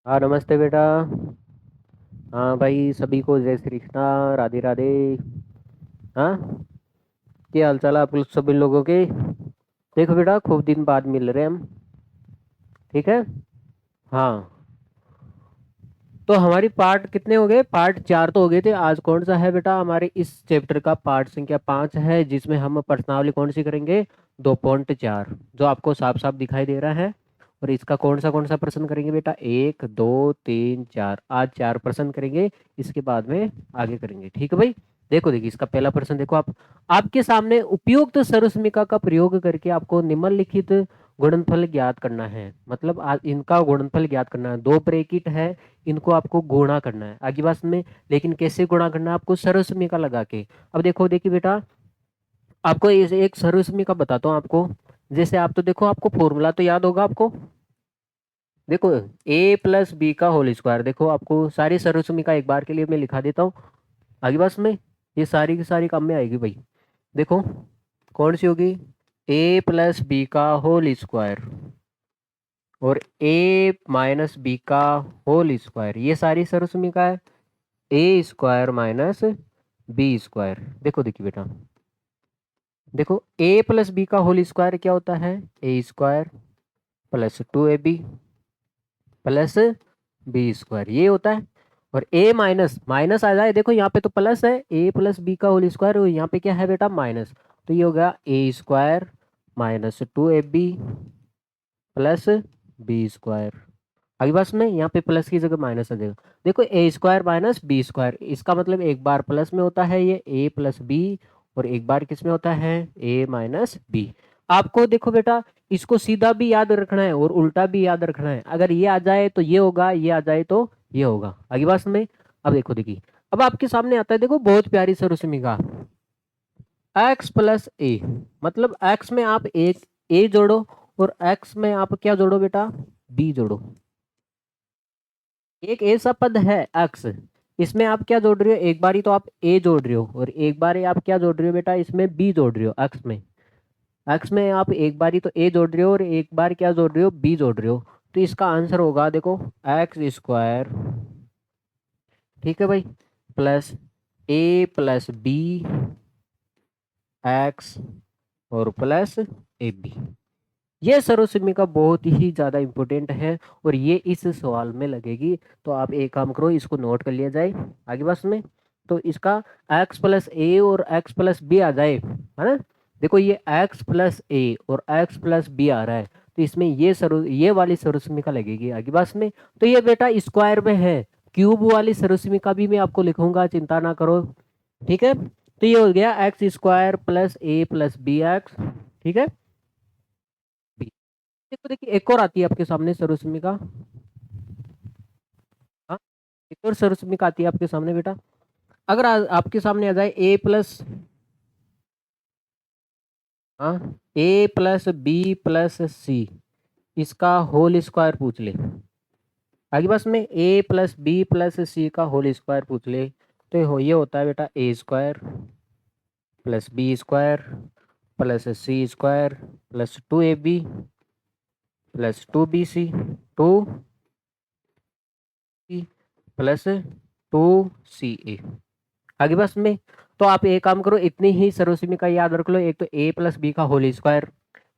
हाँ नमस्ते बेटा। हाँ भाई, सभी को जय श्री कृष्णा, राधे राधे। हाँ, क्या हाल चाल है आप लोग सभी लोगों के? देखो बेटा, खूब दिन बाद मिल रहे हैं हम। ठीक है। हाँ, तो हमारी पार्ट कितने हो गए? पार्ट 4 तो हो गए थे। आज कौन सा है बेटा? हमारे इस चैप्टर का पार्ट संख्या 5 है, जिसमें हम प्रश्नावली कौन सी करेंगे? 2.4, जो आपको साफ साफ दिखाई दे रहा है। और इसका कौन सा प्रश्न करेंगे बेटा? 1 2 3 4, आज 4 प्रश्न करेंगे। इसके बाद में आगे करेंगे। ठीक है भाई। देखो देखिए, इसका पहला प्रश्न देखो आप। आपके सामने उपयुक्त सर्वसमीका का प्रयोग करके आपको निम्नलिखित गुणनफल ज्ञात करना है। मतलब इनका गुणनफल ज्ञात करना है। दो ब्रैकेट है, इनको आपको गुणा करना है आगे बात में। लेकिन कैसे गुणा करना है? आपको सर्वसमीका लगा के। अब देखो देखिए बेटा, आपको एक सर्वसमीका बताता हूँ आपको। जैसे आप तो देखो, आपको फॉर्मूला तो याद होगा आपको। देखो, ए प्लस बी का होल स्क्वायर। देखो, आपको सारी सर्वसमीका एक बार के लिए मैं लिखा देता हूँ आगे बस में। ये सारी की सारी काम में आएगी भाई। देखो, कौन सी होगी? ए प्लस बी का होल स्क्वायर और ए माइनस बी का होल स्क्वायर, ये सारी सर्वसमीका है। A square minus B square. देखो देखिए बेटा, देखो ए प्लस बी का होल स्क्वायर क्या होता है? A square plus 2ab plus B square, ये होता है। और ए माइनस माइनस आ जाए, देखो यहाँ पे तो प्लस है, ए प्लस बी का होल स्क्वायर, और यहाँ पे क्या है बेटा? माइनस। तो ये हो गया A square minus 2ab plus B square. अभी बस में यहाँ पे प्लस की जगह माइनस आ जाएगा। देखो, A square minus B square, इसका मतलब एक बार प्लस में होता है ये ए प्लस बी, और एक बार किस में होता है? ए माइनस बी। आपको देखो बेटा, इसको सीधा भी याद रखना है और उल्टा भी याद रखना है। अगर ये आ जाए तो ये होगा, ये आ जाए तो ये होगा आगे बात में। अब देखो देखिए, अब आपके सामने आता है, देखो बहुत प्यारी सा रस्मिका, एक्स प्लस ए। मतलब एक्स में आप एक ए जोड़ो, और एक्स में आप क्या जोड़ो बेटा? बी जोड़ो। एक ऐसा पद है एक्स, इसमें आप क्या जोड़ रहे हो? एक बारी तो आप ए जोड़ रहे हो, और एक बार आप क्या जोड़ रहे हो बेटा? इसमें बी जोड़ रहे हो। एक्स में, एक्स में आप एक बारी तो ए जोड़ रहे हो, और एक बार क्या जोड़ रहे हो? बी जोड़ रहे हो। तो इसका आंसर होगा, देखो, एक्स स्क्वायर, ठीक है भाई, plus A plus B x और प्लस ए बी। ये सर्वसम्य बहुत ही ज़्यादा इम्पोर्टेंट है, और ये इस सवाल में लगेगी। तो आप एक काम करो, इसको नोट कर लिया जाए आगे बस में। तो इसका x प्लस ए और x प्लस बी आ जाए, है ना। देखो, ये x प्लस ए और x प्लस बी आ रहा है, तो इसमें ये वाली सर्वसम्य लगेगी आगे बस में। तो ये बेटा स्क्वायर में है। क्यूब वाली सर्वसम्य भी मैं आपको लिखूंगा, चिंता ना करो। ठीक है। तो ये हो गया X square plus A plus B X. ठीक है। देखो देखिए, एक और आती है आपके सामने सर्वसम्मिका। हाँ, एक और सर्वसम्मिका आती है आपके सामने बेटा। अगर आपके सामने आ जाए ए प्लस, हाँ, ए प्लस बी प्लस सी, इसका होल स्क्वायर पूछ ले। आगे बस में ए प्लस बी प्लस सी का होल स्क्वायर पूछ ले, तो ये होता है बेटा A square plus B square plus C square plus 2ab plus 2bc, 2c plus 2ca आगे बस में। तो आप एक काम करो, इतनी ही सर्वसम्य का याद रख लो। एक तो ए प्लस बी का होल स्क्वायर,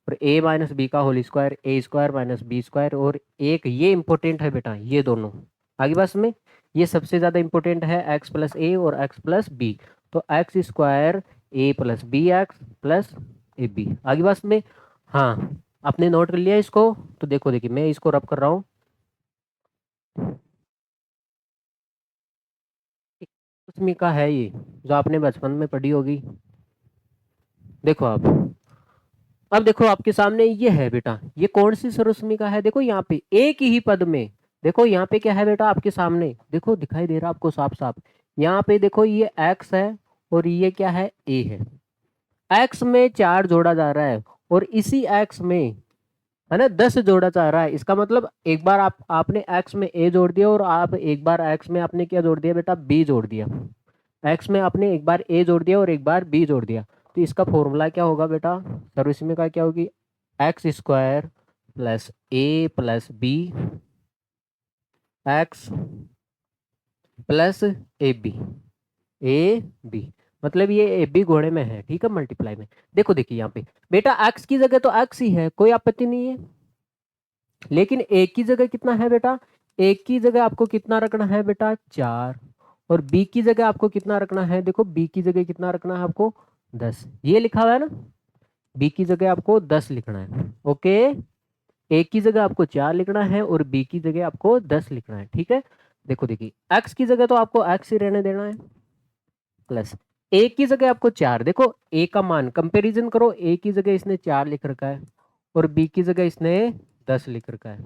और ए माइनस बी का होल स्क्वायर, ए स्क्वायर माइनस बी स्क्वायर, और एक ये इंपॉर्टेंट है बेटा, ये दोनों आगे बस में। ये सबसे ज्यादा इंपॉर्टेंट है, एक्स प्लस ए और एक्स प्लस बी। तो X square A plus B X plus A B आगे बस में। हाँ, आपने नोट कर लिया इसको? तो देखो देखिए, मैं इसको रब कर रहा हूँ। सर्वसम्य है ये, जो आपने बचपन में पढ़ी होगी। देखो आप, अब देखो आपके सामने ये है बेटा, ये कौन सी सर्वसम्मिका है? देखो यहाँ पे एक ही पद में, देखो यहाँ पे क्या है बेटा आपके सामने? देखो दिखाई दे रहा आपको साफ साफ। यहाँ पे देखो, ये x है और ये क्या है? a है। x में 4 जोड़ा जा रहा है, और इसी x में, है ना, 10 जोड़ा जा रहा है। इसका मतलब एक बार आपने x में a जोड़ दिया, और आप एक बार x में आपने क्या जोड़ दिया बेटा? b जोड़ दिया। एक्स में आपने एक बार ए जोड़ दिया और एक बार बी जोड़ दिया। तो इसका फॉर्मूला क्या होगा बेटा? सर्वसम्य का क्या होगी? X square plus A plus B X plus A B, A B, मतलब ये ए बी घोड़े में है, ठीक है, मल्टीप्लाई में। देखो देखिए यहाँ पे बेटा एक्स की जगह तो एक्स ही है, कोई आपत्ति नहीं है, लेकिन ए की जगह कितना है बेटा, ए की जगह आपको कितना रखना है बेटा 4, और बी की जगह आपको कितना रखना है, देखो बी की जगह कितना रखना है आपको 10, ये लिखा हुआ है ना, बी की जगह आपको 10 लिखना है, ओके। ए की जगह आपको 4 लिखना है और बी की जगह आपको 10 लिखना है, ठीक है। देखो देखिए एक्स की जगह तो आपको एक्स ही रहने देना है, प्लस ए की जगह आपको 4, देखो ए का मान कंपैरिजन करो, ए की जगह इसने 4 लिख रखा है और बी की जगह इसने 10 लिख रखा है,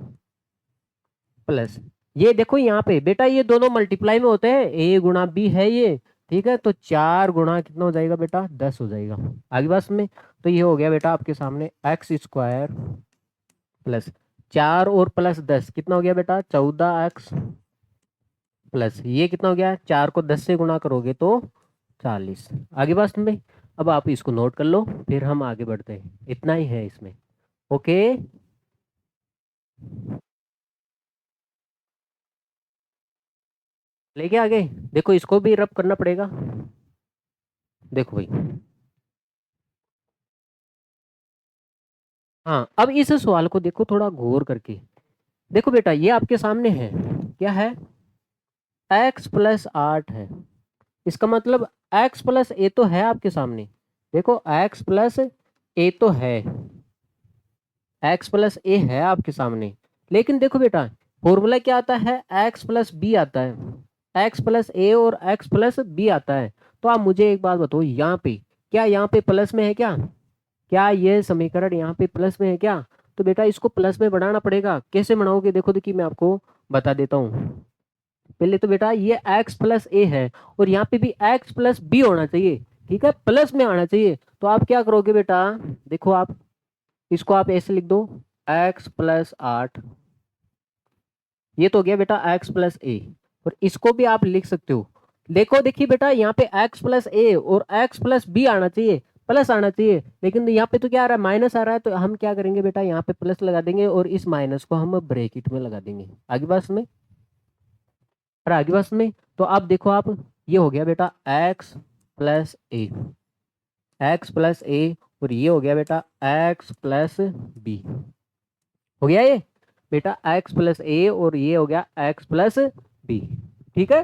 प्लस ये देखो यहाँ पे बेटा ये दोनों मल्टीप्लाई में होते हैं, ए गुणा बी है ये, ठीक है, तो 4 गुणा कितना हो जाएगा बेटा 10 हो जाएगा, आगे बात में। तो ये हो गया बेटा आपके सामने एक्स स्क्वायर प्लस 4 और प्लस 10 कितना हो गया बेटा 14x, प्लस ये कितना हो गया 4 को 10 से गुणा करोगे तो 40, आगे बात में। अब आप इसको नोट कर लो, फिर हम आगे बढ़ते हैं, इतना ही है इसमें, ओके। लेके आगे देखो इसको भी रब करना पड़ेगा, देखो भाई, हाँ अब इस सवाल को देखो थोड़ा गौर करके, देखो बेटा ये आपके सामने है, क्या है, x प्लस 8 है, इसका मतलब x प्लस ए तो है आपके सामने, देखो x प्लस ए तो है, x प्लस ए है आपके सामने, लेकिन देखो बेटा फॉर्मूला क्या आता है, x प्लस बी आता है, x प्लस ए और x प्लस बी आता है। तो आप मुझे एक बात बताओ यहाँ पे, क्या यहाँ पे प्लस में है क्या ये समीकरण यहाँ पे प्लस में है क्या, तो बेटा इसको प्लस में बढ़ाना पड़ेगा, कैसे बढ़ाओगे, देखो देखिए मैं आपको बता देता हूँ। पहले तो बेटा ये x प्लस ए है और यहाँ पे भी x प्लस बी होना चाहिए, ठीक है, प्लस में आना चाहिए। तो आप क्या करोगे बेटा, देखो आप इसको आप ऐसे लिख दो, x प्लस 8, ये तो हो गया बेटा x प्लस ए, और इसको भी आप लिख सकते हो, देखो देखिए बेटा यहाँ पे x प्लस ए और x प्लस बी आना चाहिए, प्लस आना चाहिए, लेकिन यहाँ पे तो क्या आ रहा है माइनस आ रहा है, तो हम क्या करेंगे बेटा यहाँ पे प्लस लगा देंगे और इस माइनस को हम ब्रैकेट में लगा देंगे, आगे बात में, और आगे बात में। तो अब देखो आप ये हो गया बेटा x plus A, x plus A, और ये हो गया बेटा x प्लस बी, हो गया ये बेटा x प्लस ए और ये हो गया x प्लस बी, ठीक है।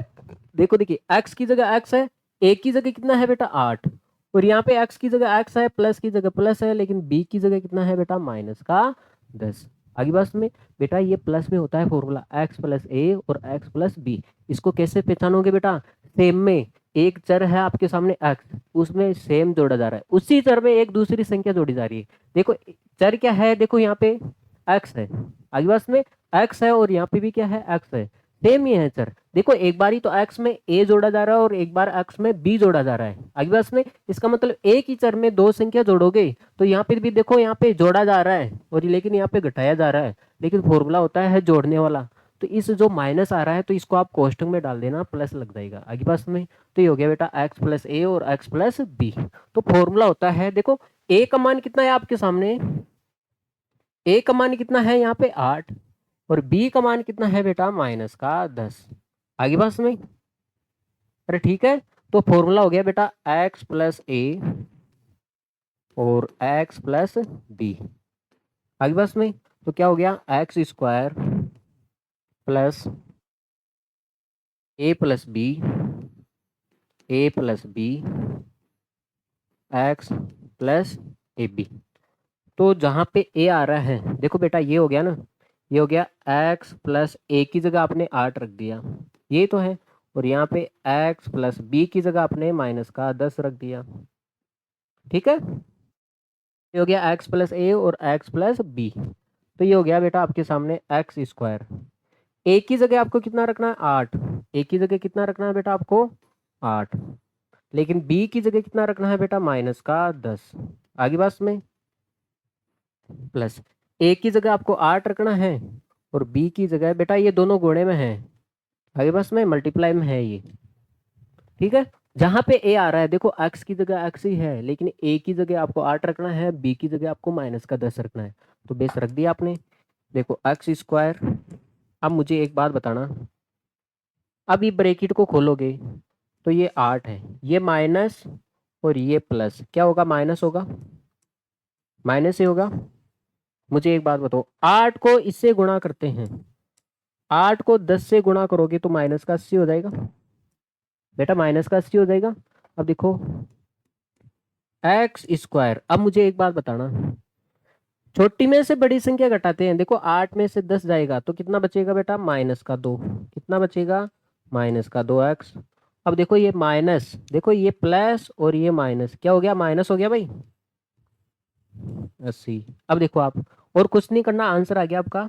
देखो देखिए x की जगह x है, a की जगह कितना है बेटा 8, और यहाँ पे x की जगह x है, प्लस की जगह प्लस है, लेकिन b की जगह कितना है बेटा माइनस का 10, आगे बात में। बेटा ये प्लस में होता है फॉर्मूला x प्लस ए और x प्लस बी, इसको कैसे पहचानोगे बेटा, सेम में एक चर है आपके सामने x, उसमें सेम जोड़ा जा रहा है, उसी चर में एक दूसरी संख्या जोड़ी जा रही है, देखो चर क्या है, देखो यहाँ पे x है, आगे बात में x है और यहाँ पे भी क्या है x है, सेम ही है सर, देखो एक बार ही तो x में a जोड़ा जा रहा है और एक बार x में b जोड़ा जा रहा है, आगे बात में, इसका मतलब एक ही चर में दो संख्या जोड़ोगे तो यहाँ पे भी देखो यहाँ पे जोड़ा जा रहा है और लेकिन यहाँ पे घटाया जा रहा है, लेकिन फॉर्मूला होता है जोड़ने वाला, तो इस जो माइनस आ रहा है तो इसको आप कोष्टक में डाल देना, प्लस लग जाएगा, आगे बात में। तो ये हो गया बेटा x प्लस ए और x प्लस बी, तो फॉर्मूला होता है, देखो a का मान कितना है आपके सामने, a का मान कितना है यहाँ पे 8 और b का मान कितना है बेटा माइनस का 10, आगे बात में, अरे ठीक है। तो फॉर्मूला हो गया बेटा x प्लस ए और x प्लस बी, आगे बात में, तो क्या हो गया X square plus A plus B, A plus B, X plus A B. तो जहाँ पे ए आ रहा है देखो बेटा ये हो गया ना, ये हो गया x प्लस ए की जगह आपने 8 रख दिया, ये तो है, और यहाँ पे x प्लस बी की जगह आपने माइनस का 10 रख दिया, ठीक है, ये हो गया x प्लस ए और x प्लस बी। तो ये हो गया बेटा आपके सामने एक्स स्क्वायर, ए की जगह आपको कितना रखना है 8, ए की जगह कितना रखना है बेटा आपको 8, लेकिन बी की जगह कितना रखना है बेटा माइनस का 10, आगे बात में, प्लस ए की जगह आपको 8 रखना है और बी की जगह बेटा ये दोनों गुणे में है, आगे बस में मल्टीप्लाई में है ये, ठीक है। जहां पे ए आ रहा है देखो x की जगह x ही है, लेकिन a की जगह आपको 8 रखना है, b की जगह आपको माइनस का 10 रखना है, तो बेस रख दिया आपने, देखो एक्स स्क्वायर अब मुझे एक बात बताना, अब ये ब्रैकेट को खोलोगे तो ये 8 है, ये माइनस और ये प्लस, क्या होगा, माइनस होगा, माइनस ही होगा। मुझे एक बात बताओ, 8 को इससे गुणा करते हैं, 8 को 10 से गुणा करोगे तो माइनस का 80 हो जाएगा बेटा, माइनस का 80 हो जाएगा। अब देखो एक्स स्क्वायर, अब मुझे एक बात बताना, छोटी में से बड़ी संख्या घटाते हैं, देखो 8 में से 10 जाएगा तो कितना बचेगा बेटा, माइनस का 2, कितना बचेगा, माइनस का 2x। अब देखो ये माइनस, देखो ये प्लस और ये माइनस, क्या हो गया, माइनस हो गया भाई 80। अब देखो आप, और कुछ नहीं करना, आंसर आ गया आपका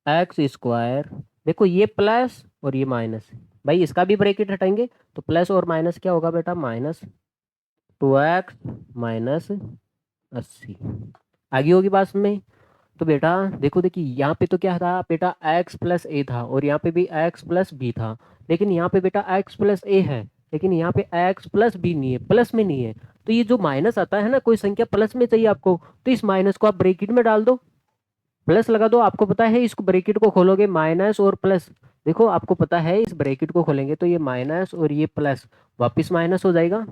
एक्स स्क्वायर। देखो ये प्लस और ये माइनस, भाई इसका भी ब्रैकेट हटाएंगे तो प्लस और माइनस क्या होगा बेटा, माइनस 2x माइनस 80। आगे होगी बात में। तो बेटा देखो, देखिए यहाँ पे तो क्या था बेटा, x प्लस ए था और यहाँ पे भी x प्लस बी था, लेकिन यहाँ पे बेटा x प्लस ए है, लेकिन यहाँ पे x प्लस बी नहीं है, प्लस में नहीं है। तो ये जो माइनस आता है ना, कोई संख्या प्लस में चाहिए आपको, तो इस माइनस को आप ब्रैकेट में डाल दो, प्लस लगा दो। आपको पता है इसको ब्रैकेट को खोलोगे माइनस और प्लस, देखो आपको पता है इस ब्रैकेट को खोलेंगे तो ये माइनस और ये प्लस वापिस माइनस हो जाएगा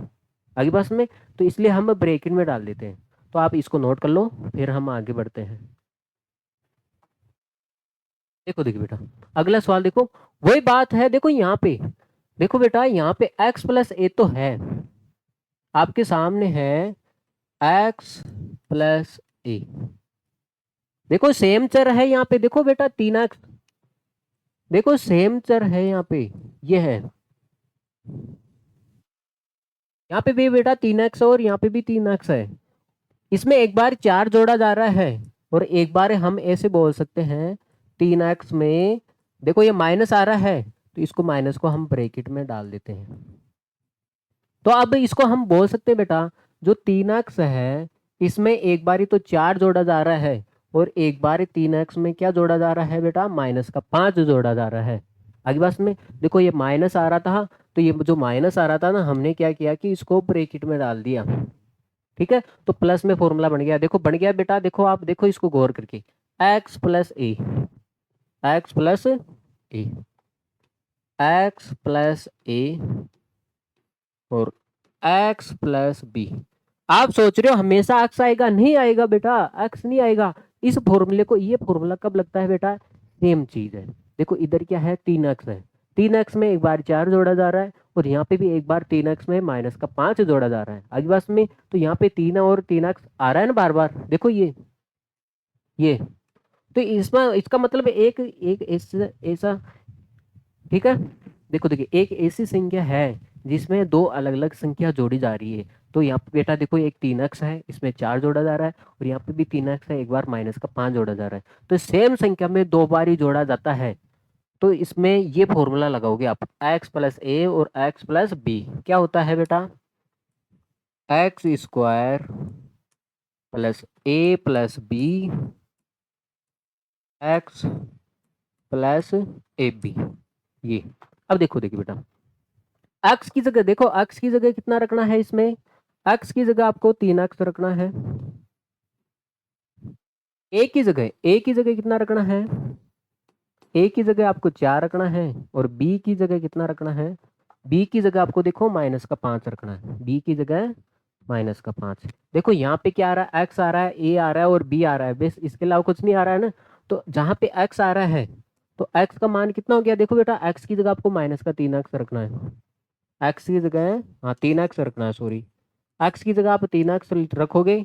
आगे पास में, तो इसलिए हम ब्रैकेट में डाल देते हैं। तो आप इसको नोट कर लो, फिर हम आगे बढ़ते हैं। देखो देखो बेटा, अगला सवाल देखो, वही बात है, देखो यहाँ पे, देखो बेटा यहाँ पे x प्लस ए तो है, आपके सामने है x प्लस ए, देखो सेम चर है यहाँ पे, देखो बेटा 3x, देखो सेम चर है यहाँ पे, ये है, यहाँ पे भी बेटा 3x और यहाँ पे भी 3x है। इसमें एक बार 4 जोड़ा जा रहा है और एक बार हम ऐसे बोल सकते हैं 3x में, देखो ये माइनस आ रहा है तो इसको माइनस को हम ब्रैकेट में डाल देते हैं। तो अब इसको हम बोल सकते हैं बेटा, जो 3x है इसमें एक बारी तो 4 जोड़ा जा रहा है और एक बार 3x में क्या जोड़ा जा रहा है बेटा, माइनस का 5 जोड़ा जा रहा है। आगे बात में, देखो ये माइनस आ रहा था, तो ये जो माइनस आ रहा था ना, हमने क्या किया कि इसको ब्रैकेट में डाल दिया, ठीक है, तो प्लस में फॉर्मूला बन गया, देखो बन गया बेटा, देखो आप देखो इसको गौर करके, x plus A, x plus A, x plus A और एक्स प्लस बी। आप सोच रहे हो हमेशा एक्स आएगा, नहीं आएगा बेटा, एक्स नहीं आएगा। इस फॉर्मूले को, ये फॉर्मूला कब लगता है बेटा, सेम चीज है। देखो इधर क्या है, 3x है, 3x में एक बार 4 जोड़ा जा रहा है और यहाँ पे भी एक बार 3x में माइनस का 5 जोड़ा जा रहा है आगे बात में, तो यहाँ पे 3 और 3x आ रहा है ना बार बार, देखो ये, तो इसमें इसका मतलब एक एक ऐसा ऐसा, ठीक है। देखो देखिए, एक ऐसी संख्या है जिसमें दो अलग अलग संख्या जोड़ी जा रही है, तो यहाँ पे बेटा देखो एक 3x है, इसमें 4 जोड़ा जा रहा है और यहाँ पे भी 3x है, एक बार माइनस का 5 जोड़ा जा रहा है, तो सेम संख्या में दो बार ही जोड़ा जाता है। तो इसमें ये फॉर्मूला लगाओगे आप, एक्स प्लस ए और एक्स प्लस बी, क्या होता है बेटा, X square plus A plus B X plus A B, ये। अब देखो देखिए बेटा, एक्स की जगह देखो, एक्स की जगह कितना रखना है इसमें, एक्स की जगह आपको 3x रखना है, ए की जगह कितना रखना है, ए की जगह आपको 4 रखना है और बी की जगह कितना रखना है, बी की जगह आपको देखो माइनस का 5 रखना है, बी की जगह माइनस का 5। देखो यहाँ पे क्या आ रहा है, एक्स आ रहा है, ए आ रहा है और बी आ रहा है, बस इसके अलावा कुछ नहीं आ रहा है ना। तो जहाँ पे एक्स आ रहा है तो एक्स का मान कितना हो गया, देखो बेटा एक्स की जगह आपको माइनस का 3x रखना है, एक्स की जगह, हाँ 3x रखना है, सॉरी, एक्स की जगह आप 3x रखोगे,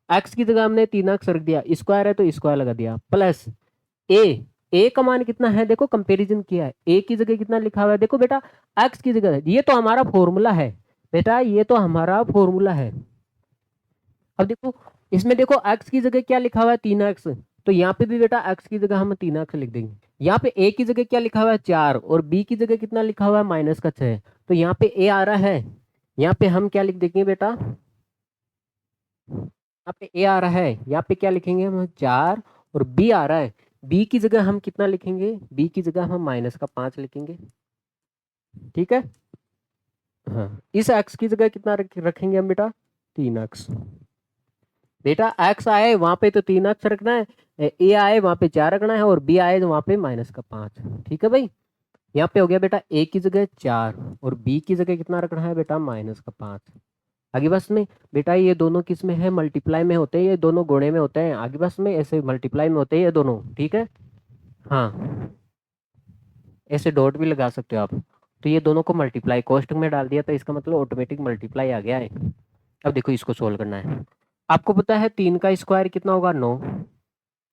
एक्स की जगह हमने 3x रख दिया, स्क्वायर है तो स्क्वायर लगा दिया, प्लस ए, ए का मान कितना है, देखो कंपैरिजन किया है, ए की जगह कितना लिखा हुआ है, देखो बेटा एक्स की जगह, ये तो हमारा फॉर्मूला है बेटा, ये तो हमारा फॉर्मूला है। अब देखो इसमें देखो एक्स की जगह क्या लिखा हुआ है, 3x, तो यहाँ पे भी बेटा एक्स की जगह हम 3x लिख देंगे। यहाँ पे ए की जगह क्या लिखा हुआ है, 4, और बी की जगह कितना लिखा हुआ है, माइनस का 6, तो यहाँ पे ए आ रहा है, यहाँ पे हम क्या लिख देंगे बेटा, यहाँ पे ए आ रहा है, यहाँ पे क्या लिखेंगे हम, 4, और बी आ रहा है, बी की जगह हम कितना लिखेंगे, बी की जगह हम माइनस का 5 लिखेंगे, ठीक है। हाँ, इस एक्स की जगह कितना रखेंगे हम बेटा, 3x। बेटा एक्स आए वहां पे तो 3x रखना है, ए आए वहां पे 4 रखना है, और बी आए तो वहां पे -5। ठीक है भाई। यहाँ पे हो गया बेटा ए की जगह 4 और बी की जगह कितना रखना है बेटा -5। आगे बस में बेटा ये दोनों किस में है, मल्टीप्लाई में होते हैं, ये दोनों गुणे में होते हैं, आगे बस में ऐसे मल्टीप्लाई में होते हैं ये दोनों। ठीक है। हाँ, ऐसे डॉट भी लगा सकते हो आप। तो ये दोनों को मल्टीप्लाई कोष्टक में डाल दिया तो इसका मतलब ऑटोमेटिक मल्टीप्लाई आ गया है। अब देखो इसको सोल्व करना है। आपको पता है 3 का स्क्वायर कितना होगा, 9।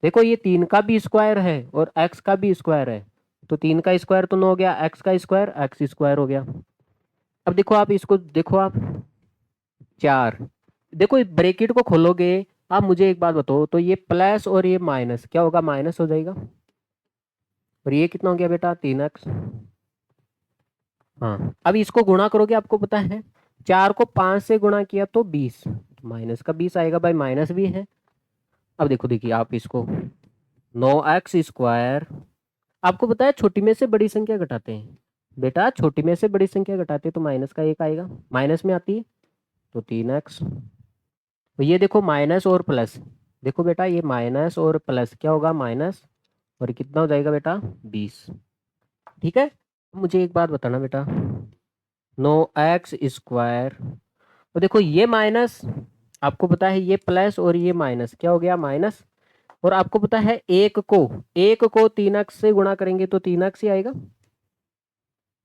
देखो ये 3 का भी स्क्वायर है और एक्स का भी स्क्वायर है, तो 3 का स्क्वायर तो 9 हो गया, एक्स का स्क्वायर एक्स स्क्वायर हो गया। अब देखो आप इसको देखो आप 4, देखो ब्रैकेट को खोलोगे आप, मुझे एक बात बताओ, तो ये प्लस और ये माइनस क्या होगा, माइनस हो जाएगा। और ये कितना हो गया बेटा 3x। हाँ, अब इसको गुणा करोगे, आपको पता है 4 को 5 से गुणा किया तो 20, माइनस का 20 आएगा भाई, माइनस भी है। अब देखो देखिए आप इसको 9x स्क्वायर, आपको पता है छोटी में से बड़ी संख्या घटाते हैं बेटा, छोटी में से बड़ी संख्या घटाते हैं तो माइनस का 1 आएगा, माइनस में आती है तो 3x। तो ये देखो माइनस और प्लस, देखो बेटा ये माइनस और प्लस क्या होगा, माइनस, और कितना हो जाएगा बेटा 20। ठीक है। मुझे एक बात बताना बेटा, 9x स्क्वायर, तो देखो ये माइनस, आपको पता है ये प्लस और ये माइनस क्या हो गया, माइनस, और आपको पता है एक को 3x से गुणा करेंगे तो 3x ही आएगा,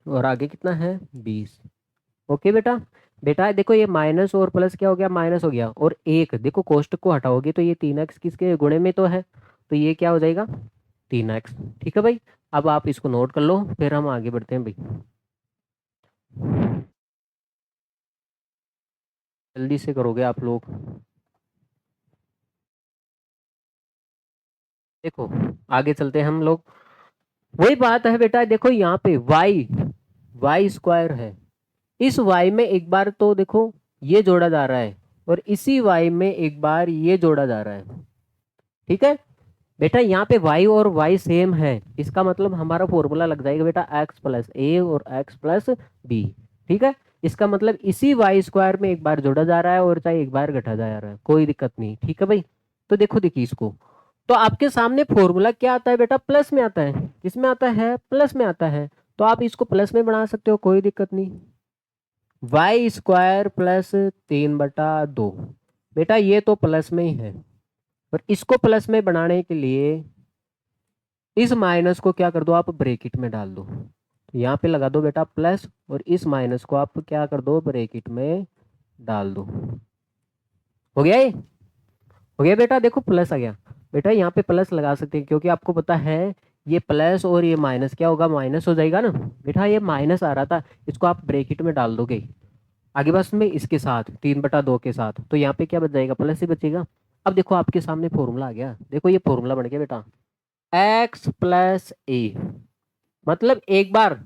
और आगे कितना है 20। ओके बेटा। बेटा देखो ये माइनस और प्लस क्या हो गया, माइनस हो गया, और एक देखो कोष्टक को हटाओगे तो ये 3x किसके गुणे में तो है, तो ये क्या हो जाएगा 3x। ठीक है भाई। अब आप इसको नोट कर लो, फिर हम आगे बढ़ते हैं भाई। जल्दी से करोगे आप लोग। देखो आगे चलते हैं हम लोग। वही बात है बेटा, देखो यहाँ पे वाई स्क्वायर है, इस y में एक बार तो देखो ये जोड़ा जा रहा है, और इसी y में एक बार ये जोड़ा जा रहा है। ठीक है बेटा, यहाँ पे y और y सेम है, इसका मतलब हमारा फॉर्मूला लग जाएगा बेटा x+a और x+b। ठीक है। इसका मतलब इसी y स्क्वायर में एक बार जोड़ा जा रहा है और चाहे एक बार घटा जा रहा है, कोई दिक्कत नहीं। ठीक है भाई। तो देखो देखिए इसको, तो आपके सामने फॉर्मूला क्या आता है बेटा, प्लस में आता है, किसमें आता है, प्लस में आता है, तो आप इसको प्लस में बना सकते हो, कोई दिक्कत नहीं। y² + 3/2, बेटा ये तो प्लस में ही है, और इसको प्लस में बनाने के लिए इस माइनस को क्या कर दो, आप ब्रैकेट में डाल दो, तो यहाँ पे लगा दो बेटा प्लस, और इस माइनस को आप क्या कर दो, ब्रैकेट में डाल दो। हो गया ये, हो गया बेटा, देखो प्लस आ गया। बेटा यहाँ पे प्लस लगा सकते हैं क्योंकि आपको पता है ये प्लस और ये माइनस क्या होगा, माइनस हो जाएगा ना। बेटा ये माइनस आ रहा था, इसको आप ब्रैकेट में डाल दोगे आगे बस में इसके साथ 3/2 के साथ, तो यहाँ पे क्या बच जाएगा, प्लस ही बचेगा। अब देखो आपके सामने फॉर्मूला आ गया, देखो ये फॉर्मूला बन गया बेटा x+a, मतलब एक बार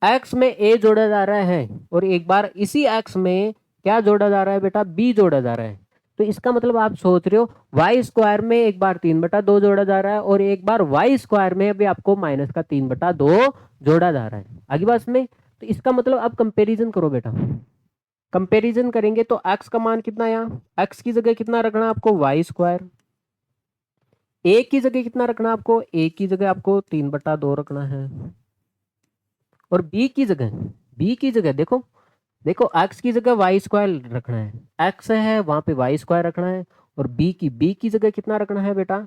x में a जोड़ा जा रहा है और एक बार इसी x में क्या जोड़ा जा रहा है बेटा, b जोड़ा जा रहा है। तो इसका मतलब आप सोच रहे हो y² में एक बार 3/2 जोड़ा जा रहा है और एक बार y² में भी आपको माइनस का 3/2 जोड़ा जा रहा है आगे बस में। तो इसका मतलब आप कंपेरिजन करो बेटा, कंपैरिजन करेंगे तो x का मान कितना, यहाँ x की जगह कितना रखना आपको, y², a की जगह कितना रखना आपको, a की जगह आपको 3/2 रखना है, और b की जगह देखो देखो x की जगह y² रखना है, x है वहां पे y² रखना है, और b की जगह कितना रखना है बेटा,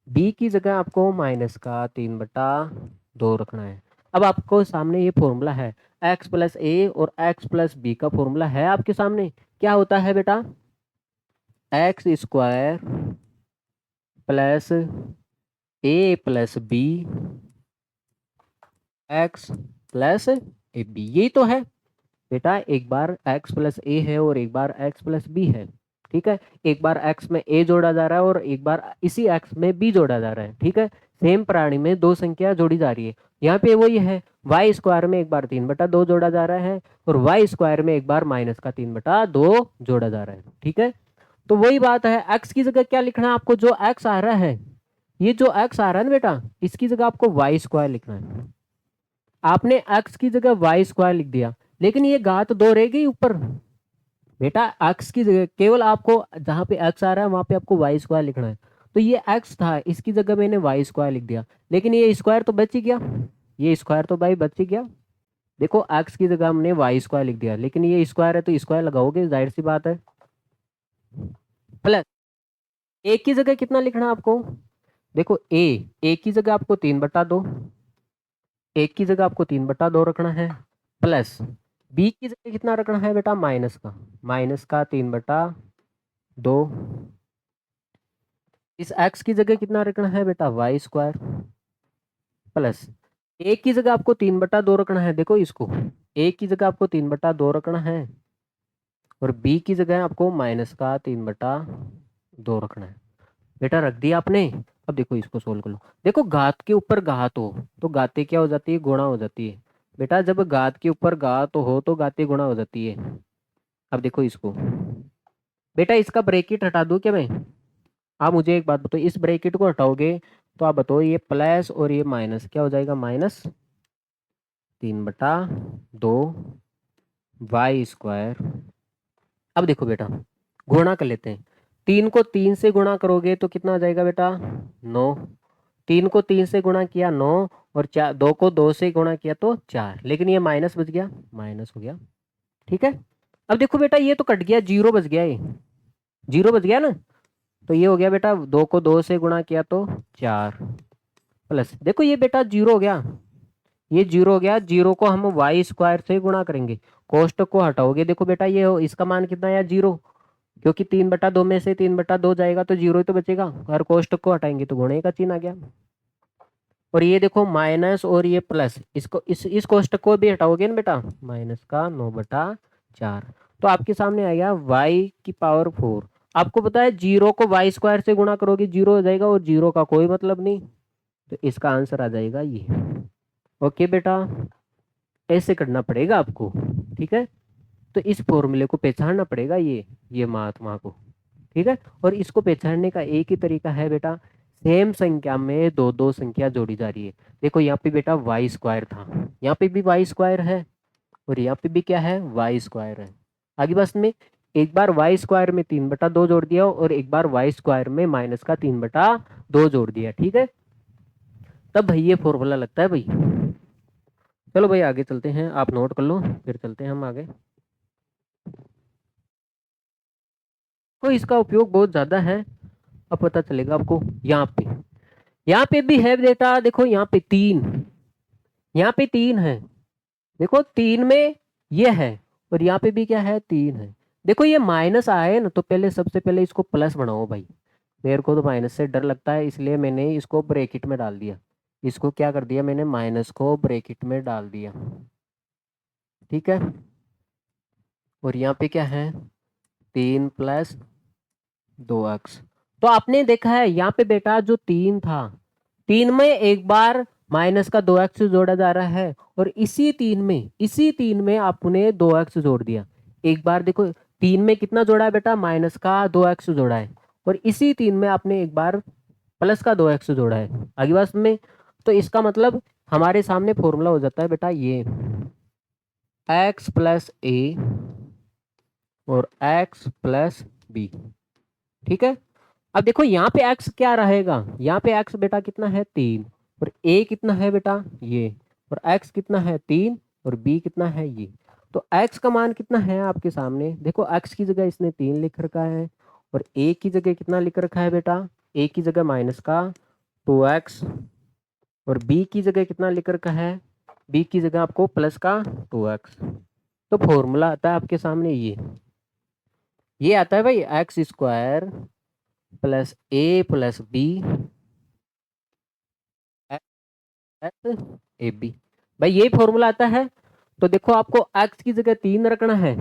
b की जगह आपको माइनस का 3/2 रखना है। अब आपको सामने ये फॉर्मूला है x+a और x+b का फॉर्मूला है आपके सामने, क्या होता है बेटा, x² + a+b x+ab, यही तो है बेटा। एक बार x+a है और एक बार x+b है। ठीक है। एक बार x में a जोड़ा जा रहा है और एक बार इसी x में b जोड़ा जा रहा है। ठीक है। सेम प्राणी में दो संख्या जोड़ी जा रही है, यहाँ पे वही है y² में एक बार 3/2 जोड़ा जा रहा है और y² में एक बार माइनस का 3/2 जोड़ा जा रहा है। ठीक है। तो वही बात है, x की जगह क्या लिखना है आपको, जो x आ रहा है, ये जो x आ रहा है ना बेटा, इसकी जगह आपको y² लिखना है। आपने x की जगह y² लिख दिया, लेकिन ये घात 2 रह गई ऊपर, बेटा एक्स की जगह केवल आपको जहाँ पे एक्स आ रहा है वहां पे आपको वाई स्क्वायर लिखना है। तो ये एक्स था, इसकी जगह मैंने वाई स्क्वायर लिख दिया, लेकिन ये स्क्वायर तो बच ही गया। ये स्क्वायर तो भाई बच ही गया। देखो एक्स की जगह हमने वाई स्क्वायर लिख दिया, लेकिन ये स्क्वायर है तो स्क्वायर लगाओगे, जाहिर सी बात है। प्लस ए की जगह कितना लिखना है आपको? देखो ए की जगह आपको 3/2, एक की जगह आपको 3/2 रखना है। प्लस बी की जगह कितना रखना है बेटा? माइनस का 3/2। इस एक्स की जगह कितना रखना है बेटा? Y square. प्लस ए की जगह आपको 3/2 रखना है, देखो इसको, ए की जगह आपको 3/2 रखना है, और बी की जगह आपको -का 3/2 रखना है। बेटा रख दिया आपने। अब देखो इसको सोल्व कर लो। देखो घात के ऊपर घात हो तो घाते क्या हो जाती है? गुणा हो जाती है। बेटा जब घात के ऊपर घात हो तो घाते गुणा हो जाती है। अब देखो इसको, बेटा इसका ब्रैकेट हटा दूं क्या मैं? आप मुझे एक बात बताओ, इस ब्रैकेट को हटाओगे तो आप बताओ ये प्लस और ये माइनस क्या हो जाएगा? -3/2 वाई स्क्वायर। अब देखो बेटा गुणा कर लेते हैं। 3 को 3 से गुणा करोगे तो कितना आ जाएगा बेटा? 9। 3 को 3 से गुणा किया 9, और 2 को 2 से गुणा किया तो 4, लेकिन ये माइनस बच गया, माइनस हो गया। ठीक है। अब देखो बेटा ये तो कट गया, जीरो बच गया, ये जीरो बच गया ना। तो ये हो गया बेटा, 2 को 2 से गुणा किया तो 4, प्लस देखो ये बेटा जीरो हो गया, ये जीरो हो गया। जीरो को हम वाई स्क्वायर से गुणा करेंगे, कोष्टक को हटाओगे, देखो बेटा ये इसका मान कितना आया? जीरो, क्योंकि 3/2 में से 3/2 जाएगा तो जीरो ही तो बचेगा, और कोष्टक को हटाएंगे तो गुणे का चिन्ह आ गया। और ये देखो माइनस और ये प्लस, इसको इस कोष्टक को भी हटाओगे ना बेटा, -का 9/4। तो आपके सामने आएगा y⁴। आपको पता है जीरो को वाई स्क्वायर से गुणा करोगे जीरो हो जाएगा, और जीरो का कोई मतलब नहीं, तो इसका आंसर आ जाएगा ये। ओके बेटा, ऐसे करना पड़ेगा आपको। ठीक है, तो इस फॉर्मूले को पहचानना पड़ेगा, ये महात्मा को। ठीक है, और इसको पहचानने का एक ही तरीका है बेटा, सेम संख्या में दो दो संख्या जोड़ी जा रही है। देखो यहाँ पे बेटा वाई स्क्वायर था, यहाँ पे भी वाई स्क्वायर है, और यहाँ पे भी क्या है? वाई स्क्वायर है। आगे बस में एक बार वाई स्क्वायर में 3/2 जोड़ दिया, और एक बार वाई स्क्वायर में -का 3/2 जोड़ दिया। ठीक है, तब भाई ये फॉर्मूला लगता है भाई। चलो भाई आगे चलते हैं, आप नोट कर लो, फिर चलते हैं हम आगे। तो इसका उपयोग बहुत ज्यादा है, अब पता चलेगा आपको। यहाँ पे भी है बेटा, देखो यहाँ पे 3, यहाँ पे 3 है, देखो 3 में ये है, और यहाँ पे भी क्या है? 3 है। देखो ये माइनस आए ना, तो पहले सबसे पहले इसको प्लस बनाओ भाई। मेरे को तो माइनस से डर लगता है, इसलिए मैंने इसको ब्रैकेट में डाल दिया। इसको क्या कर दिया मैंने? माइनस को ब्रैकेट में डाल दिया। ठीक है, और यहाँ पे क्या है? 3+2x। तो आपने देखा है यहाँ पे बेटा जो 3 था, 3 में एक बार -का 2x जोड़ा जा रहा है, और इसी तीन में आपने 2x जोड़ दिया। एक बार देखो 3 में कितना जोड़ा है बेटा? -का 2x जोड़ा है, और इसी 3 में आपने एक बार +का 2x जोड़ा है। आगे बात में, तो इसका मतलब हमारे सामने फॉर्मूला हो जाता है बेटा ये, x+a और x+b। ठीक है, अब देखो यहाँ पे x क्या रहेगा? यहाँ पे x बेटा कितना है? 3, और a कितना है बेटा? ये, और x कितना है? 3, और b कितना है? ये। तो x का मान कितना है आपके सामने? देखो x की जगह इसने 3 लिख रखा है, और a की जगह कितना लिख रखा है बेटा? a की जगह -का 2x, और b की जगह कितना लिख रखा है? b की जगह आपको +का 2x। तो फॉर्मूला आता है आपके सामने ये आता है भाई, x² + a+b ab। भाई यही फॉर्मूला आता है। तो देखो आपको x की जगह 3 रखना है,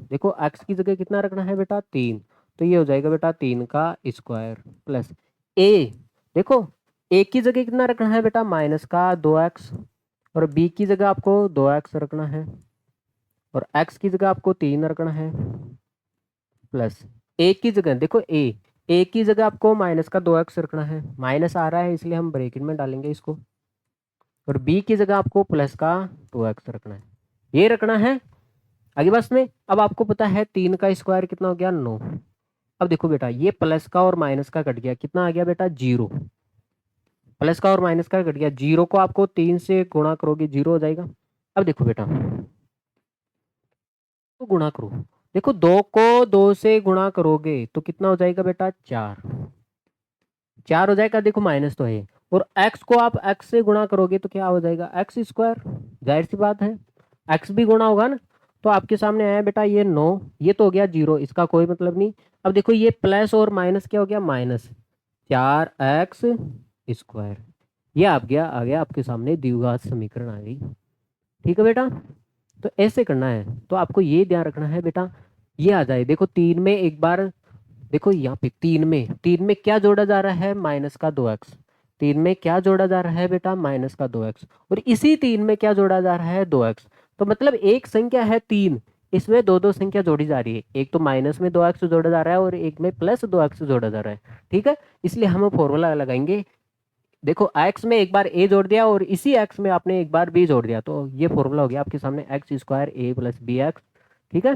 देखो x की जगह कितना रखना है बेटा? 3। तो ये हो जाएगा बेटा 3 का स्क्वायर प्लस a। देखो a की जगह कितना रखना है बेटा? -का 2x, और b की जगह आपको 2x रखना है, और x की जगह आपको 3 रखना है, प्लस a की जगह देखो a की जगह आपको -का 2x रखना है, माइनस आ रहा है इसलिए हम ब्रैकेट में डालेंगे इसको, और b की जगह आपको +का 2x रखना है, ये रखना है। आगे बस में अब आपको पता है 3 का स्क्वायर कितना हो गया 9। अब देखो बेटा ये प्लस का और माइनस का कट गया, कितना आ गया बेटा 0। प्लस का और माइनस का कट गया, 0 को आपको 3 से गुणा करोगे 0 हो जाएगा। अब देखो बेटा तो गुणा करो, देखो 2 को 2 से गुणा करोगे तो कितना हो जाएगा बेटा 4। 4 हो जाएगा, देखो माइनस तो है। और x को आप x से गुणा करोगे तो क्या हो जाएगा एक्स स्क्वायर, जाहिर सी बात है x भी गुणा होगा ना। तो आपके सामने आया बेटा ये 9, ये तो हो गया 0, इसका कोई मतलब नहीं। अब देखो ये प्लस और माइनस क्या हो गया माइनस 4x स्क्वायर। ये आ गया आपके सामने द्विघात समीकरण आ गई। ठीक है बेटा, तो ऐसे करना है, तो आपको ये ध्यान रखना है बेटा। ये आ जाए, देखो 3 में एक बार, देखो यहाँ पे 3 में क्या जोड़ा जा रहा है माइनस का 2x। 3 में क्या जोड़ा जा रहा है बेटा माइनस का 2x, और इसी 3 में क्या जोड़ा जा रहा है 2x। तो मतलब एक संख्या है 3, इसमें दो दो संख्या जोड़ी जा रही है, एक तो माइनस में 2x जोड़ा जा रहा है और एक में प्लस 2x जोड़ा जा रहा है। ठीक है, इसलिए हम फॉर्मूला लगाएंगे, देखो x में एक बार a जोड़ दिया और इसी x में आपने एक बार b जोड़ दिया, तो ये फॉर्मूला हो गया आपके सामने X square a plus B X. ठीक है,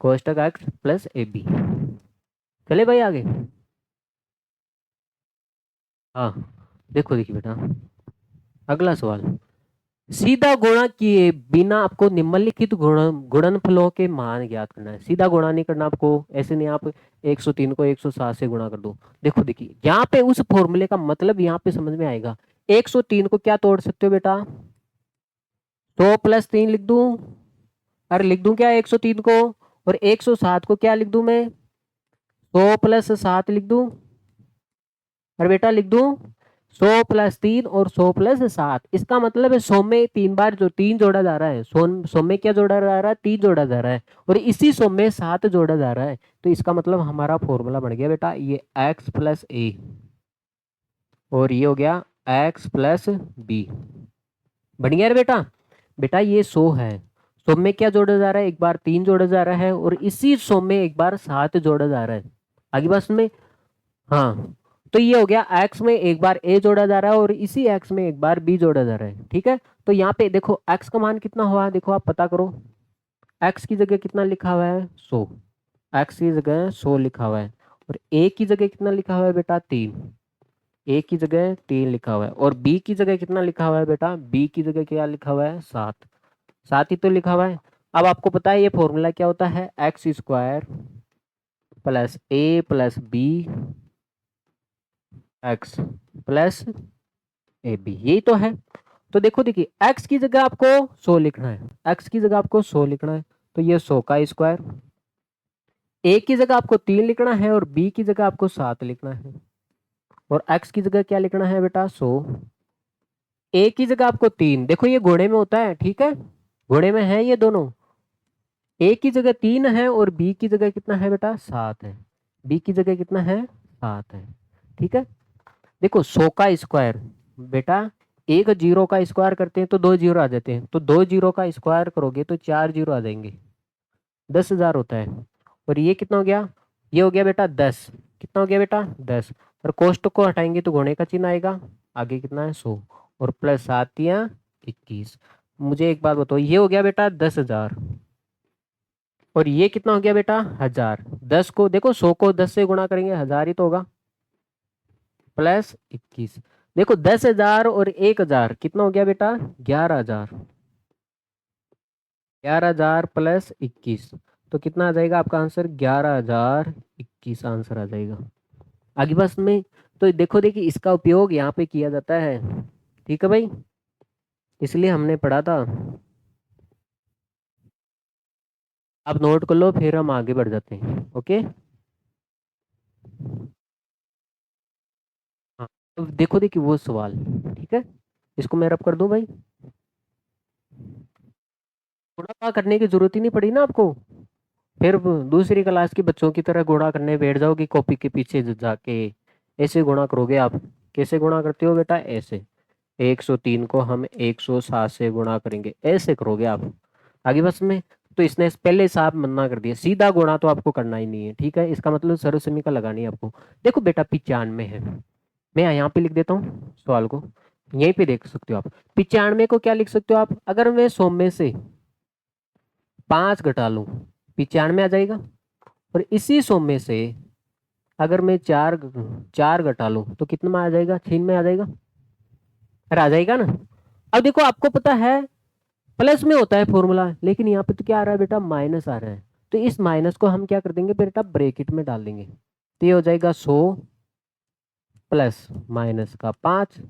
कोष्टक x प्लस ए बी। चले भाई आगे। हाँ देखो देखिए बेटा, अगला सवाल, सीधा गुणा किए बिना आपको निम्नलिखित गुणनफलों के मान ज्ञात करना है। सीधा गुणा नहीं करना आपको, ऐसे नहीं आप 103 को 107 से गुणा कर दो। देखो देखिए यहाँ पे उस फॉर्मूले का मतलब यहाँ पे समझ में आएगा। 103 को क्या तोड़ सकते हो बेटा, 100 + 3 लिख दूं, अरे लिख दूं क्या 103 को, और 107 को क्या लिख दूं मैं 100 + 7 लिख दूं। अरे बेटा लिख दूं 100 + 3 और 100 + 7, इसका मतलब है 100 में 3 बार जो 3 जोड़ा जा रहा है, 100 में क्या जोड़ा जा रहा है 3 जोड़ा जा रहा है, और इसी 100 में 7 जोड़ा जा रहा है। तो इसका मतलब हमारा फॉर्मूला बन गया बेटा ये x + a, और ये हो गया x + b। बन गया रे बेटा। बेटा ये 100 है, 100 में क्या जोड़ा जा रहा है एक बार 3 जोड़ा जा रहा है, और इसी 100 में एक बार 7 जोड़ा जा रहा है। आगे बात में, हाँ तो ये हो गया x में एक बार a जोड़ा जा रहा है और इसी x में एक बार b जोड़ा जा रहा है। ठीक है, तो यहाँ पे देखो x का मान कितना हुआ, देखो आप पता करो, x की जगह कितना लिखा हुआ है 100, x की जगह 100 लिखा हुआ है, और a की जगह कितना लिखा हुआ है बेटा 3, a की जगह 3 लिखा हुआ है, और b की जगह कितना लिखा हुआ है बेटा, b की जगह क्या लिखा हुआ है 7, 7 ही तो लिखा हुआ है। अब आपको पता है ये फॉर्मूला क्या होता है x square plus a plus B X plus A B, यही तो है। तो देखो देखिए x की जगह आपको 100 लिखना है, x की जगह आपको 100 लिखना है, तो ये 100 का स्क्वायर, a की जगह आपको 3 लिखना है और b की जगह आपको 7 लिखना है, और x की जगह क्या लिखना है बेटा 100, a की जगह आपको 3, देखो ये घोड़े में होता है, ठीक है घोड़े में है ये दोनों, a की जगह 3 है और b की जगह कितना है बेटा 7 है, b की जगह कितना है 7 है। ठीक है, देखो 100 का स्क्वायर बेटा, एक जीरो का स्क्वायर करते हैं तो 2 जीरो आ जाते हैं, तो 2 जीरो का स्क्वायर करोगे तो 4 जीरो आ जाएंगे, 10,000 होता है। और ये कितना हो गया, ये हो गया बेटा 10, कितना हो गया बेटा 10, और कोष्टक को हटाएंगे तो गुणे का चिन्ह आएगा, आगे कितना है 100, और प्लस 7 या 21। मुझे एक बात बताओ, ये हो गया बेटा 10,000, और ये कितना हो गया बेटा 1000। 10 को देखो 100 को 10 से गुणा करेंगे 1000 ही तो होगा, प्लस 21। देखो 10,000 और 1,000 कितना हो गया बेटा 11,000, 11,000 प्लस 21, तो कितना आ जाएगा आपका आंसर 11,021 आंसर आ जाएगा। आगे बस में, तो देखो देखिए इसका उपयोग यहाँ पे किया जाता है, ठीक है भाई, इसलिए हमने पढ़ा था। आप नोट कर लो फिर हम आगे बढ़ जाते हैं, ओके। हाँ तो देखो देखिए वो सवाल, ठीक है, इसको मैं रब कर दूं भाई, गुणा करने की जरूरत ही नहीं पड़ी ना आपको, फिर दूसरी क्लास के बच्चों की तरह गुणा करने बैठ जाओगे कॉपी के पीछे जाके, ऐसे गुणा करोगे आप। कैसे गुणा करते हो बेटा, ऐसे 103 को हम 107 से गुणा करेंगे, ऐसे करोगे आप। आगे बस में, तो इसने पहले साफ मना कर दिया, सीधा गुणा तो आपको करना ही नहीं है, ठीक है, इसका मतलब सर्वसमीका लगानी है आपको। देखो बेटा 95 है, मैं यहाँ पे लिख देता हूँ सवाल को, यहीं पे देख सकते हो आप। 95 को क्या लिख सकते हो आप, अगर मैं 100 में से 5 घटा लूँ 95 आ जाएगा। और इसी 100 में से अगर मैं 4 घटा लूँ तो कितना में आ जाएगा, 3 में आ जाएगा। अरे आ जाएगा ना। अब देखो आपको पता है प्लस में होता है फॉर्मूला, लेकिन यहाँ पे तो क्या आ रहा है बेटा, माइनस आ रहा है। तो इस माइनस को हम क्या कर देंगे बेटा, ब्रैकेट में डाल देंगे। तो ये हो जाएगा 100 प्लस माइनस का 5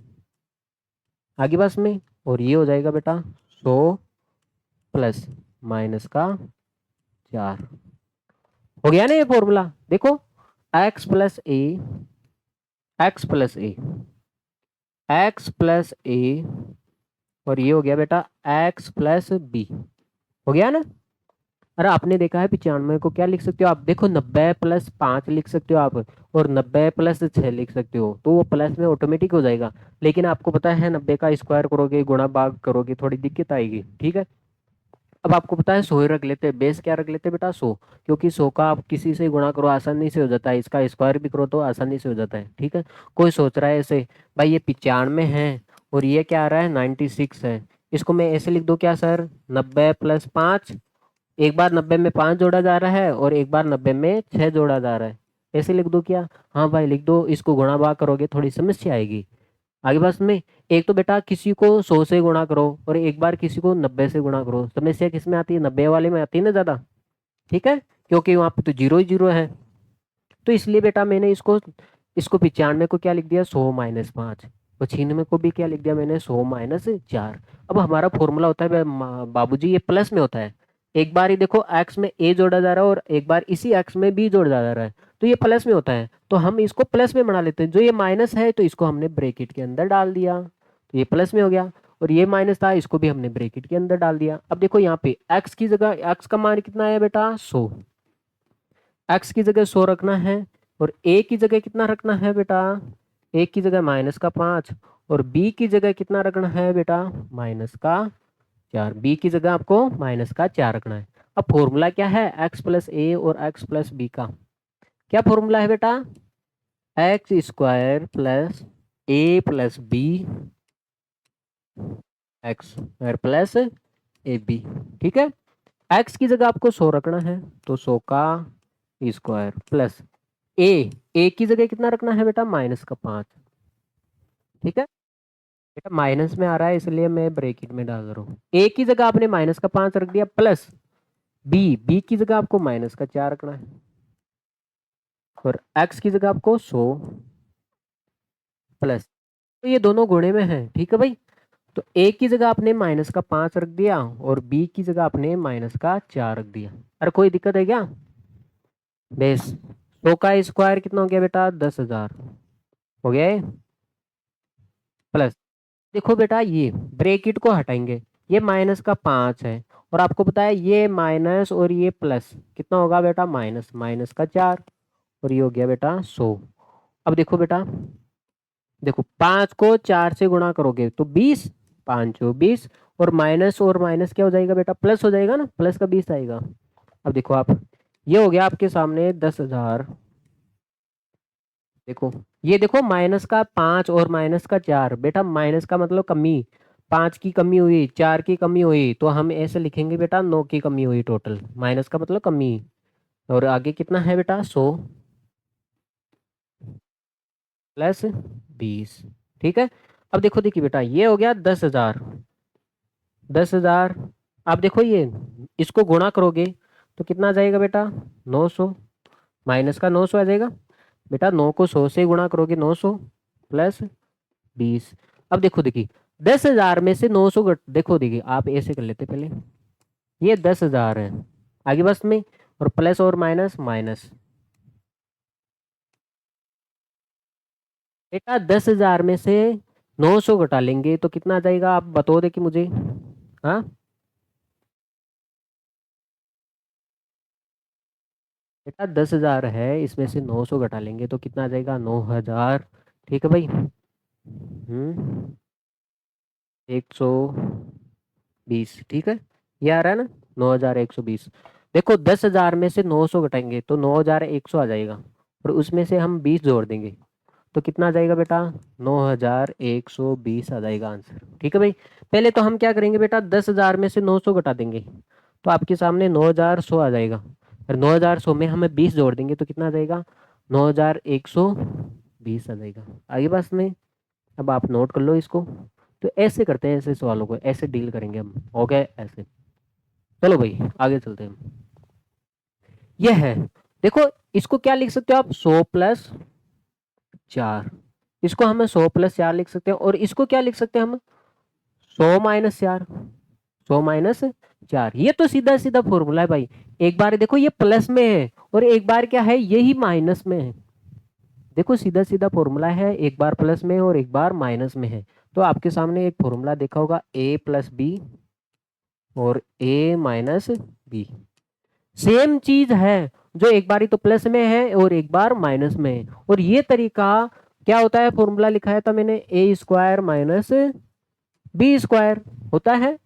आगे बस में, और ये हो जाएगा बेटा 100 प्लस माइनस का 4। हो गया ना ये फॉर्मूला। देखो x plus A, x plus A, x plus A, और ये हो गया बेटा x प्लस बी। हो गया ना। अरे आपने देखा है 95 को क्या लिख सकते हो आप, देखो 90 प्लस 5 लिख सकते हो आप, और 90 प्लस 6 लिख सकते हो, तो वो प्लस में ऑटोमेटिक हो जाएगा। लेकिन आपको पता है 90 का स्क्वायर करोगे, गुणा भाग करोगे, थोड़ी दिक्कत आएगी। ठीक है। अब आपको पता है 100 ही रख लेते हैं, बेस क्या रख लेते हैं बेटा, 100। क्योंकि 100 का आप किसी से गुणा करो आसानी से हो जाता है, इसका स्क्वायर भी करो तो आसानी से हो जाता है। ठीक है। कोई सोच रहा है ऐसे भाई ये 95 है और ये क्या आ रहा है 96 है, इसको मैं ऐसे लिख दूं क्या सर, 90 प्लस 5, एक बार 90 में 5 जोड़ा जा रहा है और एक बार 90 में 6 जोड़ा जा रहा है, ऐसे लिख दो क्या। हाँ भाई लिख दो, इसको गुणा भाग करोगे थोड़ी समस्या आएगी आगे बस में। एक तो बेटा किसी को 100 से गुणा करो और एक बार किसी को 90 से गुणा करो, समस्या किस में आती है, 90 वाले में आती है ना ज्यादा। ठीक है। क्योंकि वहां पे तो जीरो ही जीरो है। तो इसलिए बेटा मैंने इसको इसको 95 को क्या लिख दिया, 100 माइनस 5, और 96 को भी क्या लिख दिया मैंने, 100 माइनस 4। अब हमारा फॉर्मूला होता है बाबूजी ये प्लस में होता है। एक बार ही देखो एक्स में ए जोड़ा जा रहा है और एक बार इसी एक्स में बी जोड़ा जा रहा है, तो ये प्लस में होता है, तो हम इसको प्लस में बना लेते हैं। जो ये माइनस है तो इसको हमने ब्रैकेट के अंदर डाल दिया, तो ये प्लस में हो गया। और ये माइनस था, इसको भी हमने ब्रैकेट के अंदर डाल दिया। अब देखो यहाँ पे एक्स की जगह, एक्स का मान कितना है बेटा 100, एक्स की जगह 100 रखना है, और ए की जगह कितना रखना है बेटा, ए की जगह माइनस का 5, और बी की जगह कितना रखना है बेटा, माइनस का 4। बी की जगह आपको माइनस का 4 रखना है। अब फॉर्मूला क्या है, एक्स प्लस ए और एक्स प्लस बी का क्या फॉर्मूला है बेटा, X square plus A plus B, X square plus A B. ठीक है। एक्स की जगह आपको 100 रखना है, तो 100 का स्क्वायर प्लस ए, ए की जगह कितना रखना है बेटा, माइनस का 5। ठीक है। बेटा माइनस में आ रहा है इसलिए मैं ब्रैकेट में डाल रहा हूँ। ए की जगह आपने माइनस का 5 रख दिया, प्लस बी, बी की जगह आपको माइनस का 4 रखना है, और एक्स की जगह आपको 100 प्लस, तो ये दोनों गुणे में है। ठीक है भाई। तो ए की जगह आपने माइनस का 5 रख दिया और बी की जगह आपने माइनस का 4 रख दिया। अरे कोई दिक्कत है क्या, बेस 100 का स्क्वायर कितना हो गया बेटा, 10,000 हो गया है, प्लस देखो बेटा ये ब्रैकेट को हटाएंगे, ये माइनस का 5 है, और आपको पता है ये माइनस और ये प्लस कितना होगा बेटा, माइनस माइनस का 4, और ये हो गया बेटा 100। अब देखो बेटा, देखो 5 को 4 से गुणा करोगे तो 20, 5 20, और माइनस क्या हो जाएगा बेटा, प्लस हो जाएगा ना, प्लस का 20 आएगा। अब देखो आप, ये हो गया आपके सामने 10,000। देखो ये देखो माइनस का 5 और माइनस का 4, बेटा माइनस का मतलब कमी, 5 की कमी हुई, 4 की कमी हुई, तो हम ऐसे लिखेंगे बेटा 9 की कमी हुई टोटल, माइनस का मतलब कमी। और आगे कितना है बेटा 100 प्लस 20। ठीक है। अब देखो देखिए बेटा ये हो गया 10,000, 10,000। आप देखो ये इसको गुणा करोगे तो कितना आ जाएगा बेटा, 900, माइनस का 900 आ जाएगा। बेटा 9 को 100 से गुणा करोगे, 900 प्लस 20। अब देखो देखिए 10,000 में से 900 देखो देखिए आप ऐसे कर लेते पहले, ये 10,000 है आगे बस में, और प्लस और माइनस माइनस। बेटा 10,000 में से 900 घटा लेंगे तो कितना आ जाएगा, आप बता दे कि मुझे। हाँ बेटा 10,000 है, इसमें से 900 घटा लेंगे तो कितना आ जाएगा, 9,000। ठीक है भाई। 120। ठीक है। ये आ रहा है ना 9,120। देखो 10,000 में से 900 घटाएंगे तो 9,100 आ जाएगा, और उसमें से हम 20 जोड़ देंगे तो कितना आ जाएगा बेटा, 9,120 आ जाएगा आंसर। ठीक है भाई। पहले तो हम क्या करेंगे बेटा, 10,000 में से 900 घटा देंगे तो आपके सामने 9100 आ जाएगा। और 9100 में हमें 20 जोड़ देंगे तो कितना आ जाएगा, 9120 आ जाएगा। आगे बस में, अब आप नोट कर लो इसको। तो ऐसे करते हैं, ऐसे सवालों को ऐसे डील करेंगे हम। हो गए ऐसे। चलो भाई आगे चलते हैं। यह है, देखो इसको क्या लिख सकते हो आप, 100+4। इसको हमें 100+4 लिख सकते हैं, और इसको क्या लिख सकते हैं हम, 100-4। 100-4, ये तो सीधा सीधा फॉर्मूला है भाई। एक बार देखो ये प्लस में है और एक बार क्या है, यही माइनस में है। देखो सीधा सीधा फॉर्मूला है, एक बार प्लस में और एक बार माइनस में है। तो आपके सामने एक फॉर्मूला देखा होगा, a+b और a-b। सेम चीज है, जो एक बार ही तो प्लस में है और एक बार माइनस में है। और ये तरीका क्या होता है, फॉर्मूला लिखाया था मैंने, a² - b² होता है।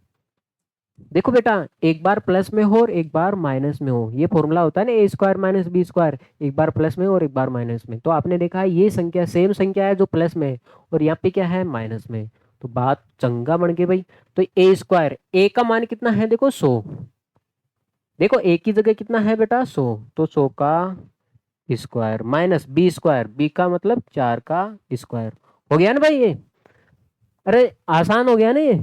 देखो बेटा, एक बार प्लस में हो और एक बार माइनस में हो, ये फॉर्मूला होता है ना, a² - b²। एक बार प्लस में और एक बार माइनस में। तो आपने देखा है ये संख्या सेम संख्या है जो प्लस में है, और यहाँ पे क्या है, माइनस में। तो बात चंगा बन गई भाई। तो a², a का मान कितना है, देखो 100। देखो a की जगह कितना है बेटा, 100। तो 100 का स्क्वायर माइनस b², b का मतलब 4 का स्क्वायर। हो गया ना भाई ये। अरे आसान हो गया ना ये।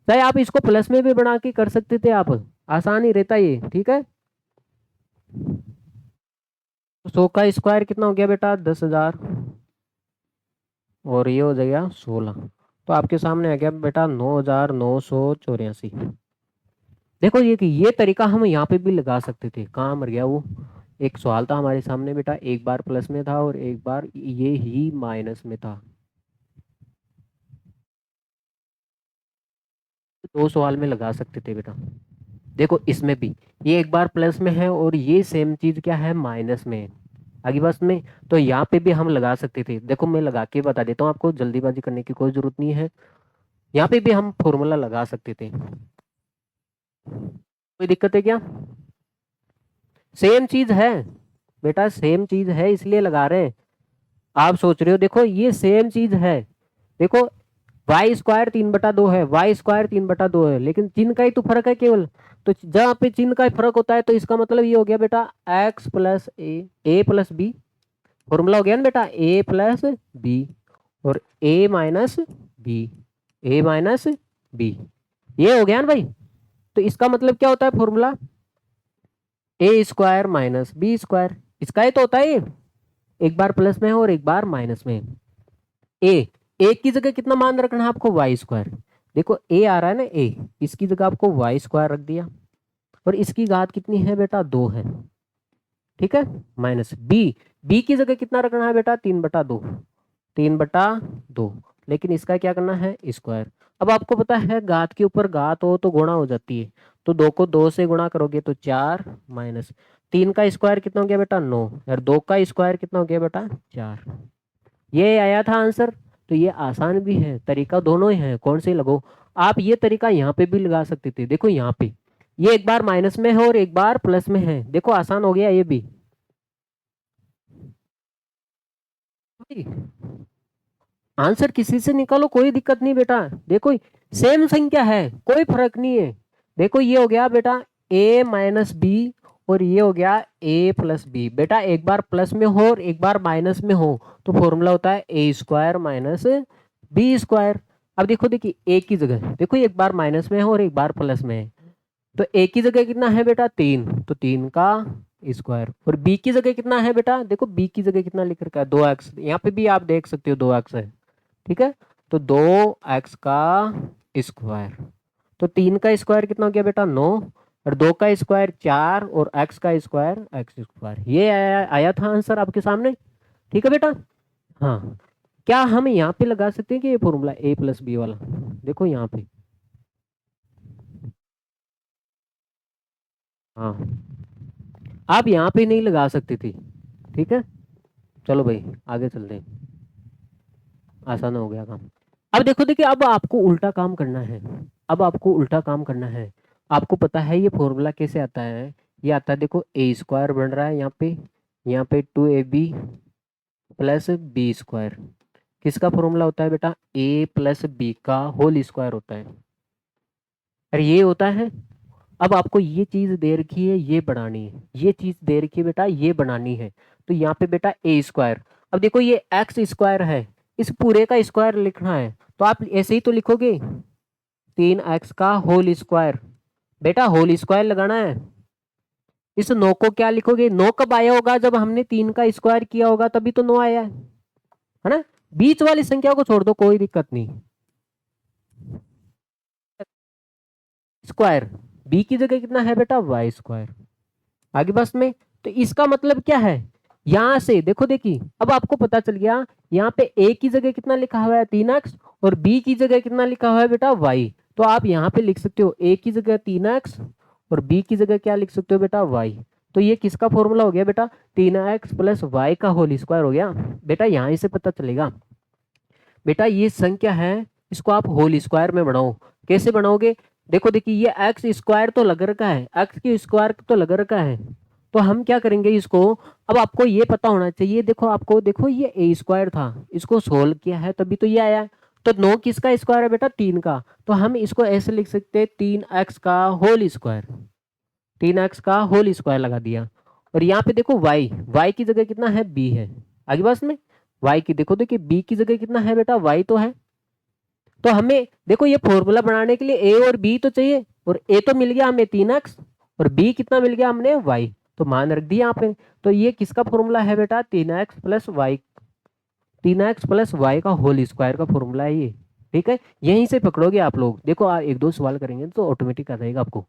चाहे आप इसको प्लस में भी बना के कर सकते थे आप, आसान ही रहता ये, ठीक है। 100 का स्क्वायर कितना हो गया बेटा, 10,000। और ये हो जाएगा 16। तो आपके सामने आ गया बेटा 9,984। देखो ये कि ये तरीका हम यहाँ पे भी लगा सकते थे, कहाँ मर गया वो। एक सवाल था हमारे सामने बेटा, एक बार प्लस में था और एक बार ये ही माइनस में था। दो सवाल में लगा सकते थे बेटा। देखो इसमें भी ये एक बार प्लस में है और ये सेम चीज क्या है, माइनस में है। आगे बस में, तो यहाँ पे भी हम लगा सकते थे। देखो मैं लगा के बता देता हूँ आपको, जल्दीबाजी करने की कोई जरूरत नहीं है। यहाँ पे भी हम फॉर्मूला लगा सकते थे, कोई दिक्कत है क्या। सेम चीज है बेटा, सेम चीज है इसलिए लगा रहे हैं। आप सोच रहे हो, देखो ये सेम चीज है। देखो y² 3/2 है, y² 3/2 है, लेकिन चिन्ह का ही तो फर्क है केवल। तो जहाँ पे चिन्ह का फर्क होता है, तो इसका मतलब ये हो गया बेटा a+b। फॉर्मूला हो गया ना बेटा, a+b और a-b, a-b। ये हो गया ना भाई। तो इसका मतलब क्या होता है फॉर्मूला, a² - b²। इसका ही तो होता है ये, एक बार प्लस में है और एक बार माइनस में है। ए की जगह कितना मान रखना है आपको, y²। देखो ए आ रहा है ना, इसकी जगह आपको y² रख दिया। और इसकी घात कितनी है बेटा, 2 है, ठीक है। माइनस बी की जगह कितना रखना है बेटा, 3/2। 3/2, लेकिन इसका क्या करना है, स्क्वायर। अब आपको पता है घात के ऊपर घात हो तो गुणा हो जाती है। तो 2 को 2 से गुणा करोगे तो 4, माइनस 3 का स्क्वायर कितना हो गया बेटा, 9। और 2 का स्क्वायर कितना हो गया बेटा, 4। ये आया था आंसर। तो ये आसान भी है, तरीका दोनों ही है, कौन से लगो। आप ये तरीका यहाँ पे भी लगा सकते थे। देखो यहाँ पे ये एक बार माइनस में है और एक बार प्लस में है, देखो आसान हो गया ये भी। आंसर किसी से निकालो, कोई दिक्कत नहीं बेटा। देखो सेम संख्या है, कोई फर्क नहीं है। देखो ये हो गया बेटा a-b और ये हो गया a+b। बेटा एक बार प्लस में हो और एक बार माइनस में हो तो फॉर्मूला होता है a² - b²। अब देखो, देखिए a की जगह देखो, एक बार माइनस में है और एक बार प्लस में है। तो a की जगह कितना है बेटा, 3। तो 3 का स्क्वायर। और b की जगह कितना है बेटा, देखो b की जगह कितना लिख रखा है, 2x। यहाँ पे भी आप देख सकते हो 2x है, ठीक है। तो 2x का स्क्वायर। तो 3 का स्क्वायर कितना हो गया बेटा, 9। और 2 का स्क्वायर 4 और x का स्क्वायर x²। ये आया था आंसर आपके सामने, ठीक है बेटा। हाँ, क्या हम यहाँ पे लगा सकते हैं कि ये फॉर्मूला a+b वाला, देखो यहाँ पे। हाँ, आप यहाँ पे नहीं लगा सकते थे, ठीक है। चलो भाई आगे चलते हैं, आसान हो गया काम। अब देखो, देखिए अब आपको उल्टा काम करना है। अब आपको उल्टा काम करना है। आपको पता है ये फॉर्मूला कैसे आता है, ये आता है, देखो a² बन रहा है यहाँ पे, यहाँ पे 2ab + b²। किसका फॉर्मूला होता है बेटा, a + b का होल स्क्वायर होता है। अरे ये होता है। अब आपको ये चीज दे रखी है, ये बनानी है, ये चीज दे रखी है बेटा, ये बनानी है। तो यहाँ पे बेटा ए स्क्वायर, अब देखो ये एक्स स्क्वायर है, इस पूरे का स्क्वायर लिखना है, तो आप ऐसे ही तो लिखोगे 3x का होल स्क्वायर। बेटा होल स्क्वायर लगाना है। इस 9 को क्या लिखोगे, 9 कब आया होगा, जब हमने 3 का स्क्वायर किया होगा, तभी तो 9 आया है ना। बीच वाली संख्या को छोड़ दो, कोई दिक्कत नहीं। स्क्वायर, बी की जगह कितना है बेटा, वाई स्क्वायर। आगे बस में, तो इसका मतलब क्या है, यहां से देखो, देखिए अब आपको पता चल गया, यहाँ पे ए की जगह कितना लिखा हुआ है 3x, और बी की जगह कितना लिखा हुआ है बेटा y। तो आप यहाँ पे लिख सकते हो ए की जगह 3x और बी की जगह क्या लिख सकते हो बेटा y। तो ये किसका फॉर्मूला हो गया बेटा, 3x प्लस वाई का होल स्क्वायर हो गया। बेटा यहाँ से पता चलेगा, बेटा ये संख्या है, इसको आप होल स्क्वायर में बनाओ। कैसे बनाओगे, देखो देखिए ये एक्स स्क्वायर तो लग रखा है, एक्स की स्क्वायर तो लग रखा है, तो हम क्या करेंगे इसको, अब आपको ये पता होना चाहिए, देखो आपको, देखो ये ए स्क्वायर था, इसको सोल्व किया है तभी तो ये आया है। तो 9 किसका स्क्वायर है बेटा, 3 का, तो हम इसको ऐसे लिख सकते हैं 3x का होल स्क्वायर, 3x का होल स्क्वायर लगा दिया। और यहाँ पे देखो y की जगह कितना है, b है। आगे बस में y की देखो, देखिए b की जगह कितना है बेटा, y तो है। तो हमें देखो ये फॉर्मूला बनाने के लिए ए और बी तो चाहिए, और ए तो मिल गया हमें 3x, और बी कितना मिल गया हमने, y, तो मान रख दिया यहाँ पे। तो ये किसका फॉर्मूला है बेटा, 3x प्लस y का होल स्क्वायर का फॉर्मूला है ये। ठीक है, यहीं से पकड़ोगे आप लोग, देखो एक दो सवाल करेंगे तो ऑटोमेटिक आ जाएगा आपको।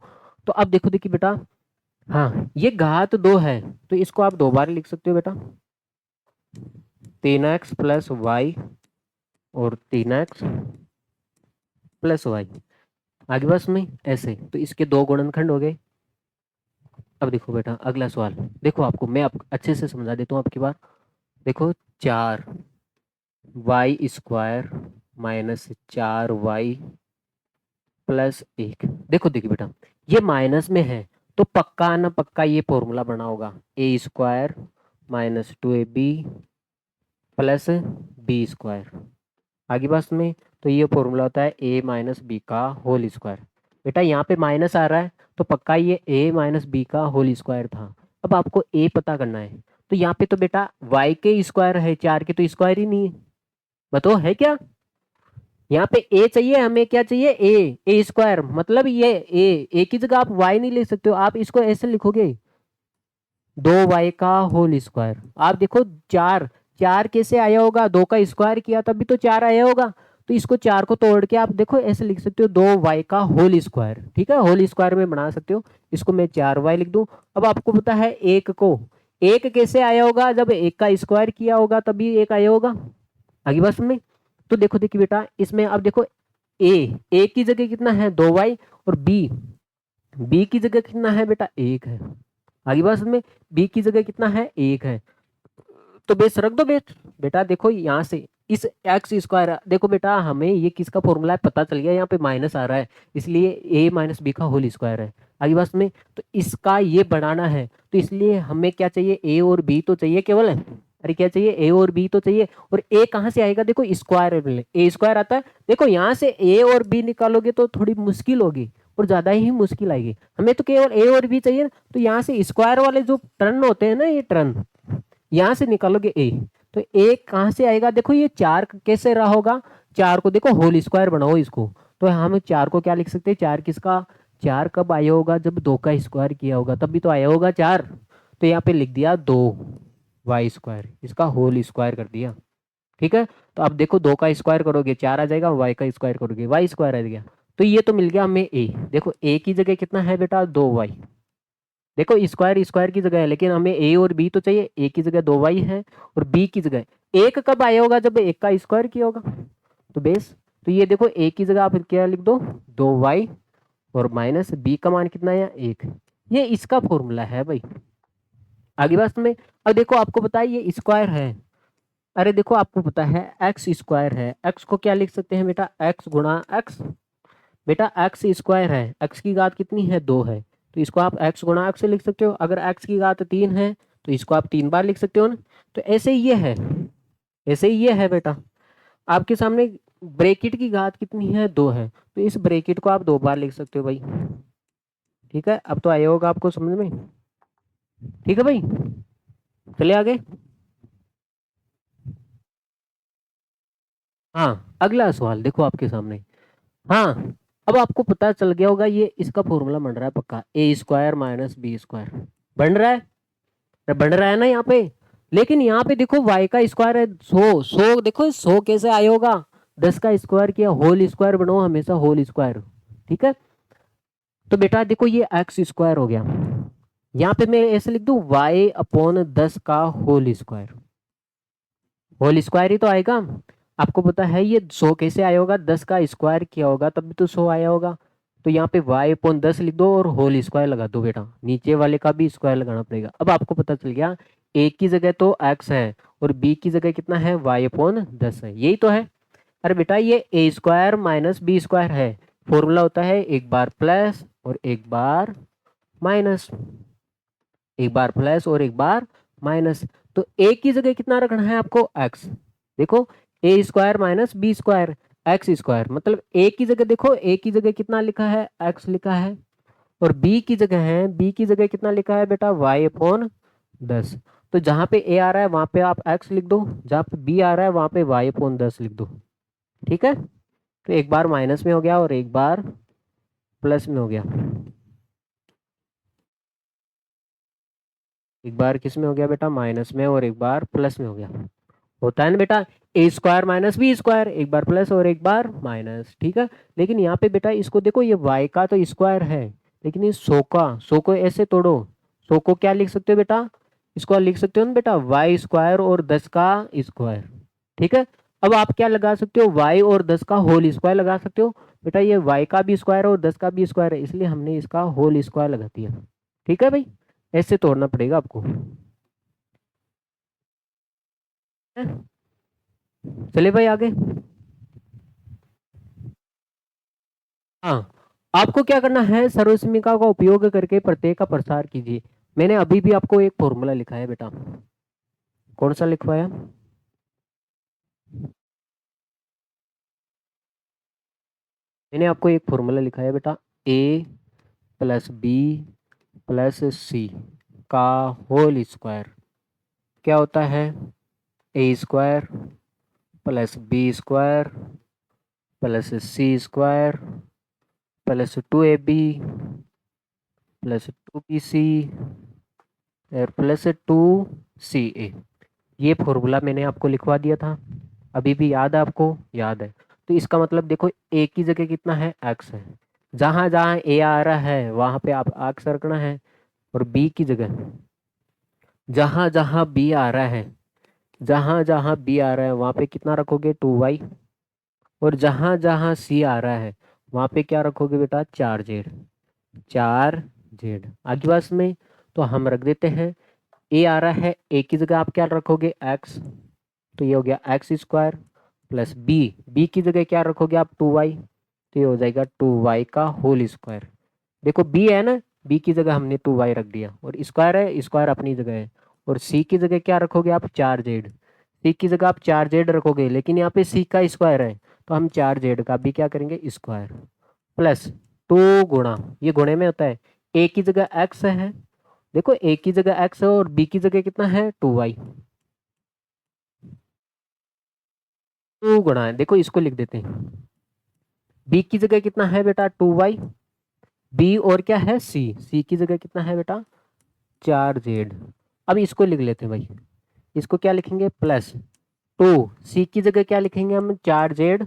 तो अब देखो देखिए बेटा, हाँ ये घात 2 है, तो इसको आप 2 बार लिख सकते हो बेटा, 3x प्लस y और 3x प्लस वाई। आगे बस में ऐसे, तो इसके 2 गुणनखंड हो गए। अब देखो बेटा अगला सवाल, देखो आपको मैं अच्छे से समझा देता हूँ आपकी बात। देखो 4y² माइनस 4y प्लस 1। देखो देखिए बेटा, ये माइनस में है, तो पक्का ना पक्का ये फॉर्मूला बना होगा, a² minus 2ab plus b²। आगे बस में, तो ये फॉर्मूला होता है a माइनस बी का होल स्क्वायर। बेटा यहाँ पे माइनस आ रहा है, तो पक्का ये a माइनस बी का होल स्क्वायर था। अब आपको a पता करना है, तो यहाँ पे तो बेटा y के स्क्वायर है, 4 के तो स्क्वायर ही नहीं है, बताओ है क्या। यहाँ पे a चाहिए, हमें क्या चाहिए, a स्क्वायर, मतलब ये a की जगह आप y नहीं लिख सकते हो, आप इसको ऐसे लिखोगे 2y का होल स्क्वायर। आप देखो 4, 4 कैसे आया होगा, 2 का स्क्वायर किया तभी तो 4 आया होगा। तो इसको 4 को तोड़ के आप देखो ऐसे लिख सकते हो 2y का होल स्क्वायर। ठीक है, होल स्क्वायर में बना सकते हो, इसको मैं 4y लिख दूं। अब आपको पता है एक को, एक कैसे आया होगा, जब एक का स्क्वायर किया होगा तभी एक आया होगा। आगे बस में, तो देखो देखिए बेटा इसमें, अब देखो ए की जगह कितना है 2y, और बी की जगह कितना है बेटा 1 है। आगे बात में, बी की जगह कितना है 1 है, तो बेस रख दो बेस। बेटा देखो यहाँ से इस एक्स स्क्वायर, देखो बेटा हमें ये किसका फॉर्मूला है पता चल गया, यहाँ पे माइनस आ रहा है, इसलिए ए माइनस बी का होल स्क्वायर है। आगे बात में, तो इसका ये बनाना है, तो इसलिए हमें क्या चाहिए, ए और बी तो चाहिए केवल, अरे क्या चाहिए, ए और बी तो चाहिए। और ए कहाँ से आएगा, देखो स्क्वायर में ए स्क्वायर आता है, देखो यहाँ से ए और बी निकालोगे तो थोड़ी मुश्किल होगी, और ज्यादा ही मुश्किल आएगी, हमें तो केवल ए और बी चाहिए। तो यहाँ से स्क्वायर वाले जो टर्न होते हैं ना, ये टर्न यहाँ से निकालोगे ए, तो ए कहाँ से आएगा, देखो ये 4 कैसे रहा होगा, 4 को देखो होल स्क्वायर बनाओ इसको, तो हम 4 को क्या लिख सकते हैं, 4 किसका, 4 कब आया होगा, जब 2 का स्क्वायर किया होगा तभी तो आया होगा 4। तो यहाँ पे लिख दिया 2y², इसका होल स्क्वायर कर दिया। ठीक है, तो अब देखो 2 का स्क्वायर करोगे 4 आ जाएगा, y का स्क्वायर करोगे y² आ गया। तो ये तो मिल गया हमें a, देखो a की जगह कितना है बेटा 2y, देखो स्क्वायर स्क्वायर की जगह है, लेकिन हमें ए और बी तो चाहिए, ए की जगह 2y है, और बी की जगह एक कब आया होगा, जब एक का स्क्वायर किया होगा, तो बेस। तो ये देखो ए की जगह आप क्या लिख दो 2y, और माइनस बी का मान कितना है 1, ये इसका फॉर्मूला है भाई। आगे बात में, अब देखो आपको पता है ये स्क्वायर है, अरे देखो आपको पता है एक्स स्क्वायर है, एक्स को क्या लिख सकते हैं बेटा, एक्स गुणा एक्स। बेटा एक्स स्क्वायर है, एक्स की घात कितनी है 2 है, तो इसको आप एक्स गुणा एक्स से लिख सकते हो। अगर एक्स की घात 3 है तो इसको आप 3 बार लिख सकते हो ना। तो ऐसे ही ये है, ऐसे ही ये है बेटा, आपके सामने ब्रैकेट की घात कितनी है 2 है, तो इस ब्रैकेट को आप 2 बार लिख सकते हो भाई। ठीक है, अब तो आया होगा आपको समझ में। ठीक है भाई, चलिए आगे। हाँ, अगला सवाल देखो आपके सामने। हाँ, अब आपको पता चल गया होगा, ये इसका फॉर्मूला बन रहा है पक्का, ए स्क्वायर माइनस बी स्क्वायर बन रहा है। बन रहा है ना यहाँ पे। लेकिन यहाँ पे देखो y का स्क्वायर है 100, देखो 100 कैसे आया होगा, 10 का स्क्वायर किया, होल स्क्वायर बनाओ हमेशा होल स्क्वायर। ठीक है, तो बेटा देखो ये एक्स स्क्वायर हो गया, यहाँ पे मैं ऐसे लिख दूं y अपॉन 10 का होल स्क्वायर ही तो आएगा। आपको पता है ये 100 कैसे आया होगा, 10 का स्क्वायर किया होगा तब भी तो 100 आया होगा। तो यहाँ पे y अपॉन 10 लिख दो और होल स्क्वायर लगा दो बेटा, नीचे वाले का भी स्क्वायर लगाना पड़ेगा। अब आपको पता चल गया a की जगह तो x है और b की जगह कितना है, y अपॉन 10 है, यही तो है। अरे बेटा ये a square minus B square है, फॉर्मूला होता है एक बार प्लस और एक बार माइनस, एक बार प्लस और एक बार माइनस। तो a की जगह कितना रखना है आपको, x। देखो A square minus B square X square, मतलब a की जगह देखो, a की जगह कितना लिखा है, x लिखा है, और b की जगह है, b की जगह कितना लिखा है बेटा, y अपॉन 10। तो जहां पे a आ रहा है वहां पे आप x लिख दो, जहां पे b आ रहा है वहां पे y अपॉन 10 लिख दो। ठीक है, तो एक बार माइनस में हो गया और एक बार प्लस में हो गया, एक बार किस में हो गया बेटा, माइनस में, और एक बार प्लस में हो गया। होता है ना बेटा, A square minus B square, एक बार प्लस और एक बार माइनस। ठीक है, लेकिन यहाँ पे बेटा इसको देखो, ये वाई का तो स्क्वायर है, लेकिन इस 100 को ऐसे तोड़ो, 100 को क्या लिख सकते हो बेटा, इसको लिख सकते हो ना बेटा, वाई स्क्वायर और 10 का स्क्वायर। ठीक है, अब आप क्या लगा सकते हो, वाई और 10 का होल स्क्वायर लगा सकते हो। बेटा ये वाई का भी स्क्वायर है और 10 का भी स्क्वायर है, इसलिए हमने इसका होल स्क्वायर लगा दिया। ठीक है भाई, ऐसे तोड़ना पड़ेगा आपको। चलिए भाई आगे। हाँ, आपको क्या करना है, सर्वसमीका का उपयोग करके प्रत्येक का प्रसार कीजिए। मैंने अभी भी आपको एक फॉर्मूला लिखा है बेटा, कौन सा लिखवाया, मैंने आपको एक फॉर्मूला लिखा है बेटा, A plus B plus C का होल स्क्वायर क्या होता है, A square plus B square plus C square plus 2ab plus 2bc और प्लस 2ca। ये फॉर्मूला मैंने आपको लिखवा दिया था, अभी भी याद है आपको, याद है। तो इसका मतलब देखो ए की जगह कितना है, एक्स है, जहां जहां ए आ रहा है वहां पे आप एक्स रखना है, और बी की जगह जहां जहां बी आ रहा है, जहां जहां बी आ रहा है वहां पे कितना रखोगे, 2y, और जहां जहां सी आ रहा है वहां पे क्या रखोगे बेटा, 4z, 4z आगे पास में। तो हम रख देते हैं, ए आ रहा है, ए की जगह आप क्या रखोगे, एक्स, तो ये हो गया X square, plus B, B की जगह क्या रखोगे आप, 2y, तो ये हो जाएगा 2y का होल स्क्वायर। देखो बी है ना, बी की जगह हमने 2y रख दिया, और स्क्वायर है, स्क्वायर अपनी जगह है, और सी की जगह क्या रखोगे आप, 4z, सी की जगह आप 4z रखोगे, लेकिन यहाँ पे सी का स्क्वायर है, तो हम 4z का भी क्या करेंगे, स्क्वायर, प्लस 2 गुणा, ये गुणे में होता है, ए की जगह एक्स है, देखो ए की जगह एक्स है और बी की जगह कितना है, 2y, 2 गुणा है, देखो इसको लिख देते हैं, बी की जगह कितना है बेटा, 2y, बी और क्या है, सी, सी की जगह कितना है बेटा, 4z। अब इसको लिख लेते हैं भाई, इसको क्या लिखेंगे, प्लस 2, सी की जगह क्या लिखेंगे हम, 4z,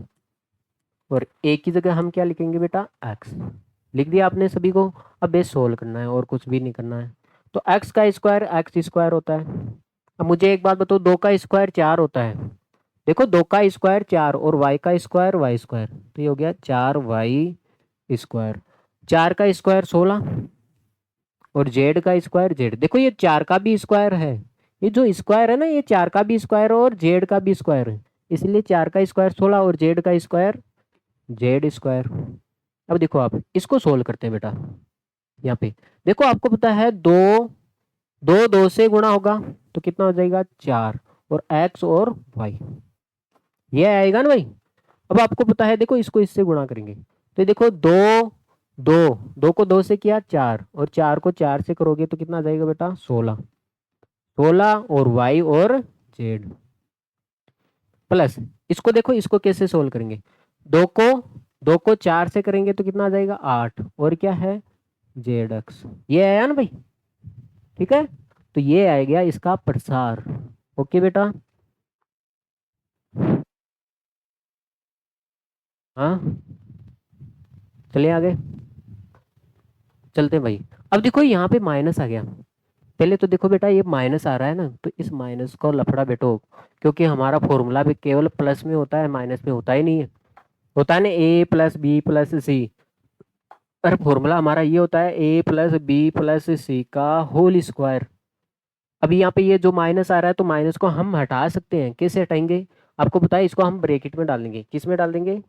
और ए की जगह हम क्या लिखेंगे बेटा, एक्स। लिख दिया आपने सभी को। अब बेस सोल्व करना है और कुछ भी नहीं करना है। तो एक्स का स्क्वायर एक्स स्क्वायर होता है। अब मुझे एक बात बताओ, 2 का स्क्वायर 4 होता है, देखो 2 का स्क्वायर 4 और y का स्क्वायर वाई स्क्वायर, तो ये हो गया 4y स्क्वायर, 4 का स्क्वायर 16, और जेड का स्क्वायर जेड, देखो ये 4 का भी स्क्वायर है, ये जो स्क्वायर है ना ये 4 का भी स्क्वायर है और जेड का भी स्क्वायर है, इसलिए 4 का स्क्वायर 16 और जेड का स्क्वायर जेड स्क्वायर। अब देखो आप इसको सोल्व करते हैं बेटा, यहाँ पे देखो आपको पता है दो, दो दो से गुणा होगा तो कितना हो जाएगा, 4, और एक्स और वाई, ये आएगा ना भाई। अब आपको पता है देखो इसको इससे गुणा करेंगे, तो देखो 2 दो, दो को दो से किया चार, और चार को चार से करोगे तो कितना आ जाएगा बेटा 16। 16 और वाई और जेड प्लस, इसको देखो इसको कैसे सोल्व करेंगे। दो को दो को चार से करेंगे तो कितना आ जाएगा 8, और क्या है जेड एक्स, ये आया ना भाई। ठीक है, तो ये आ गया इसका प्रसार। ओके बेटा। हाँ, चलिए आगे चलते हैं भाई। अब देखो यहाँ पे माइनस आ गया। पहले तो देखो बेटा ये माइनस आ रहा है ना, तो इस माइनस को लफड़ा बेटो, क्योंकि हमारा फॉर्मूला भी केवल प्लस में होता है, माइनस में होता ही नहीं है। होता है ना ए प्लस बी प्लस सी, पर फॉर्मूला हमारा ये होता है ए प्लस बी प्लस सी का होल स्क्वायर। अभी यहाँ पे ये जो माइनस आ रहा है, तो माइनस को हम हटा सकते हैं, कैसे हटाएंगे आपको पता है, इसको हम ब्रैकेट में डाल देंगे। किस में डाल देंगे,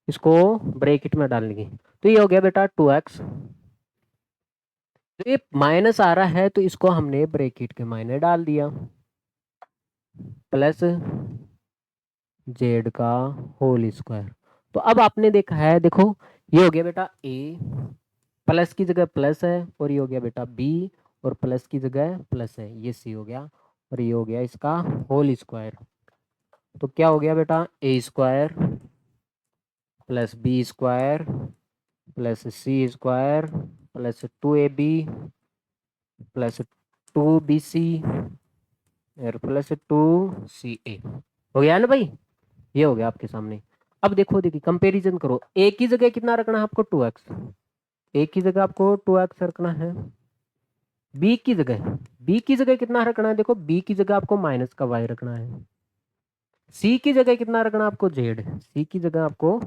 इसको ब्रैकेट में डाल देंगे। तो ये हो गया बेटा 2x। तो ये माइनस आ रहा है तो इसको हमने ब्रैकेट के मायने डाल दिया, प्लस जेड का होल स्क्वायर। तो अब आपने देखा है, देखो ये हो गया बेटा ए, प्लस की जगह प्लस है, और ये हो गया बेटा बी, और प्लस की जगह प्लस है, ये सी हो गया, और ये हो गया इसका होल स्क्वायर। तो क्या हो गया बेटा A square plus B square plus C square plus 2ab plus 2bc और प्लस 2ca। हो गया ना भाई, ये हो गया आपके सामने। अब देखो, देखिए कंपैरिजन करो, ए की जगह कितना रखना है आपको 2x, ए की जगह आपको 2x रखना है। बी की जगह, बी की जगह कितना रखना है, देखो बी की जगह आपको माइनस का y रखना है। सी की जगह कितना रखना है आपको z, सी की जगह आपको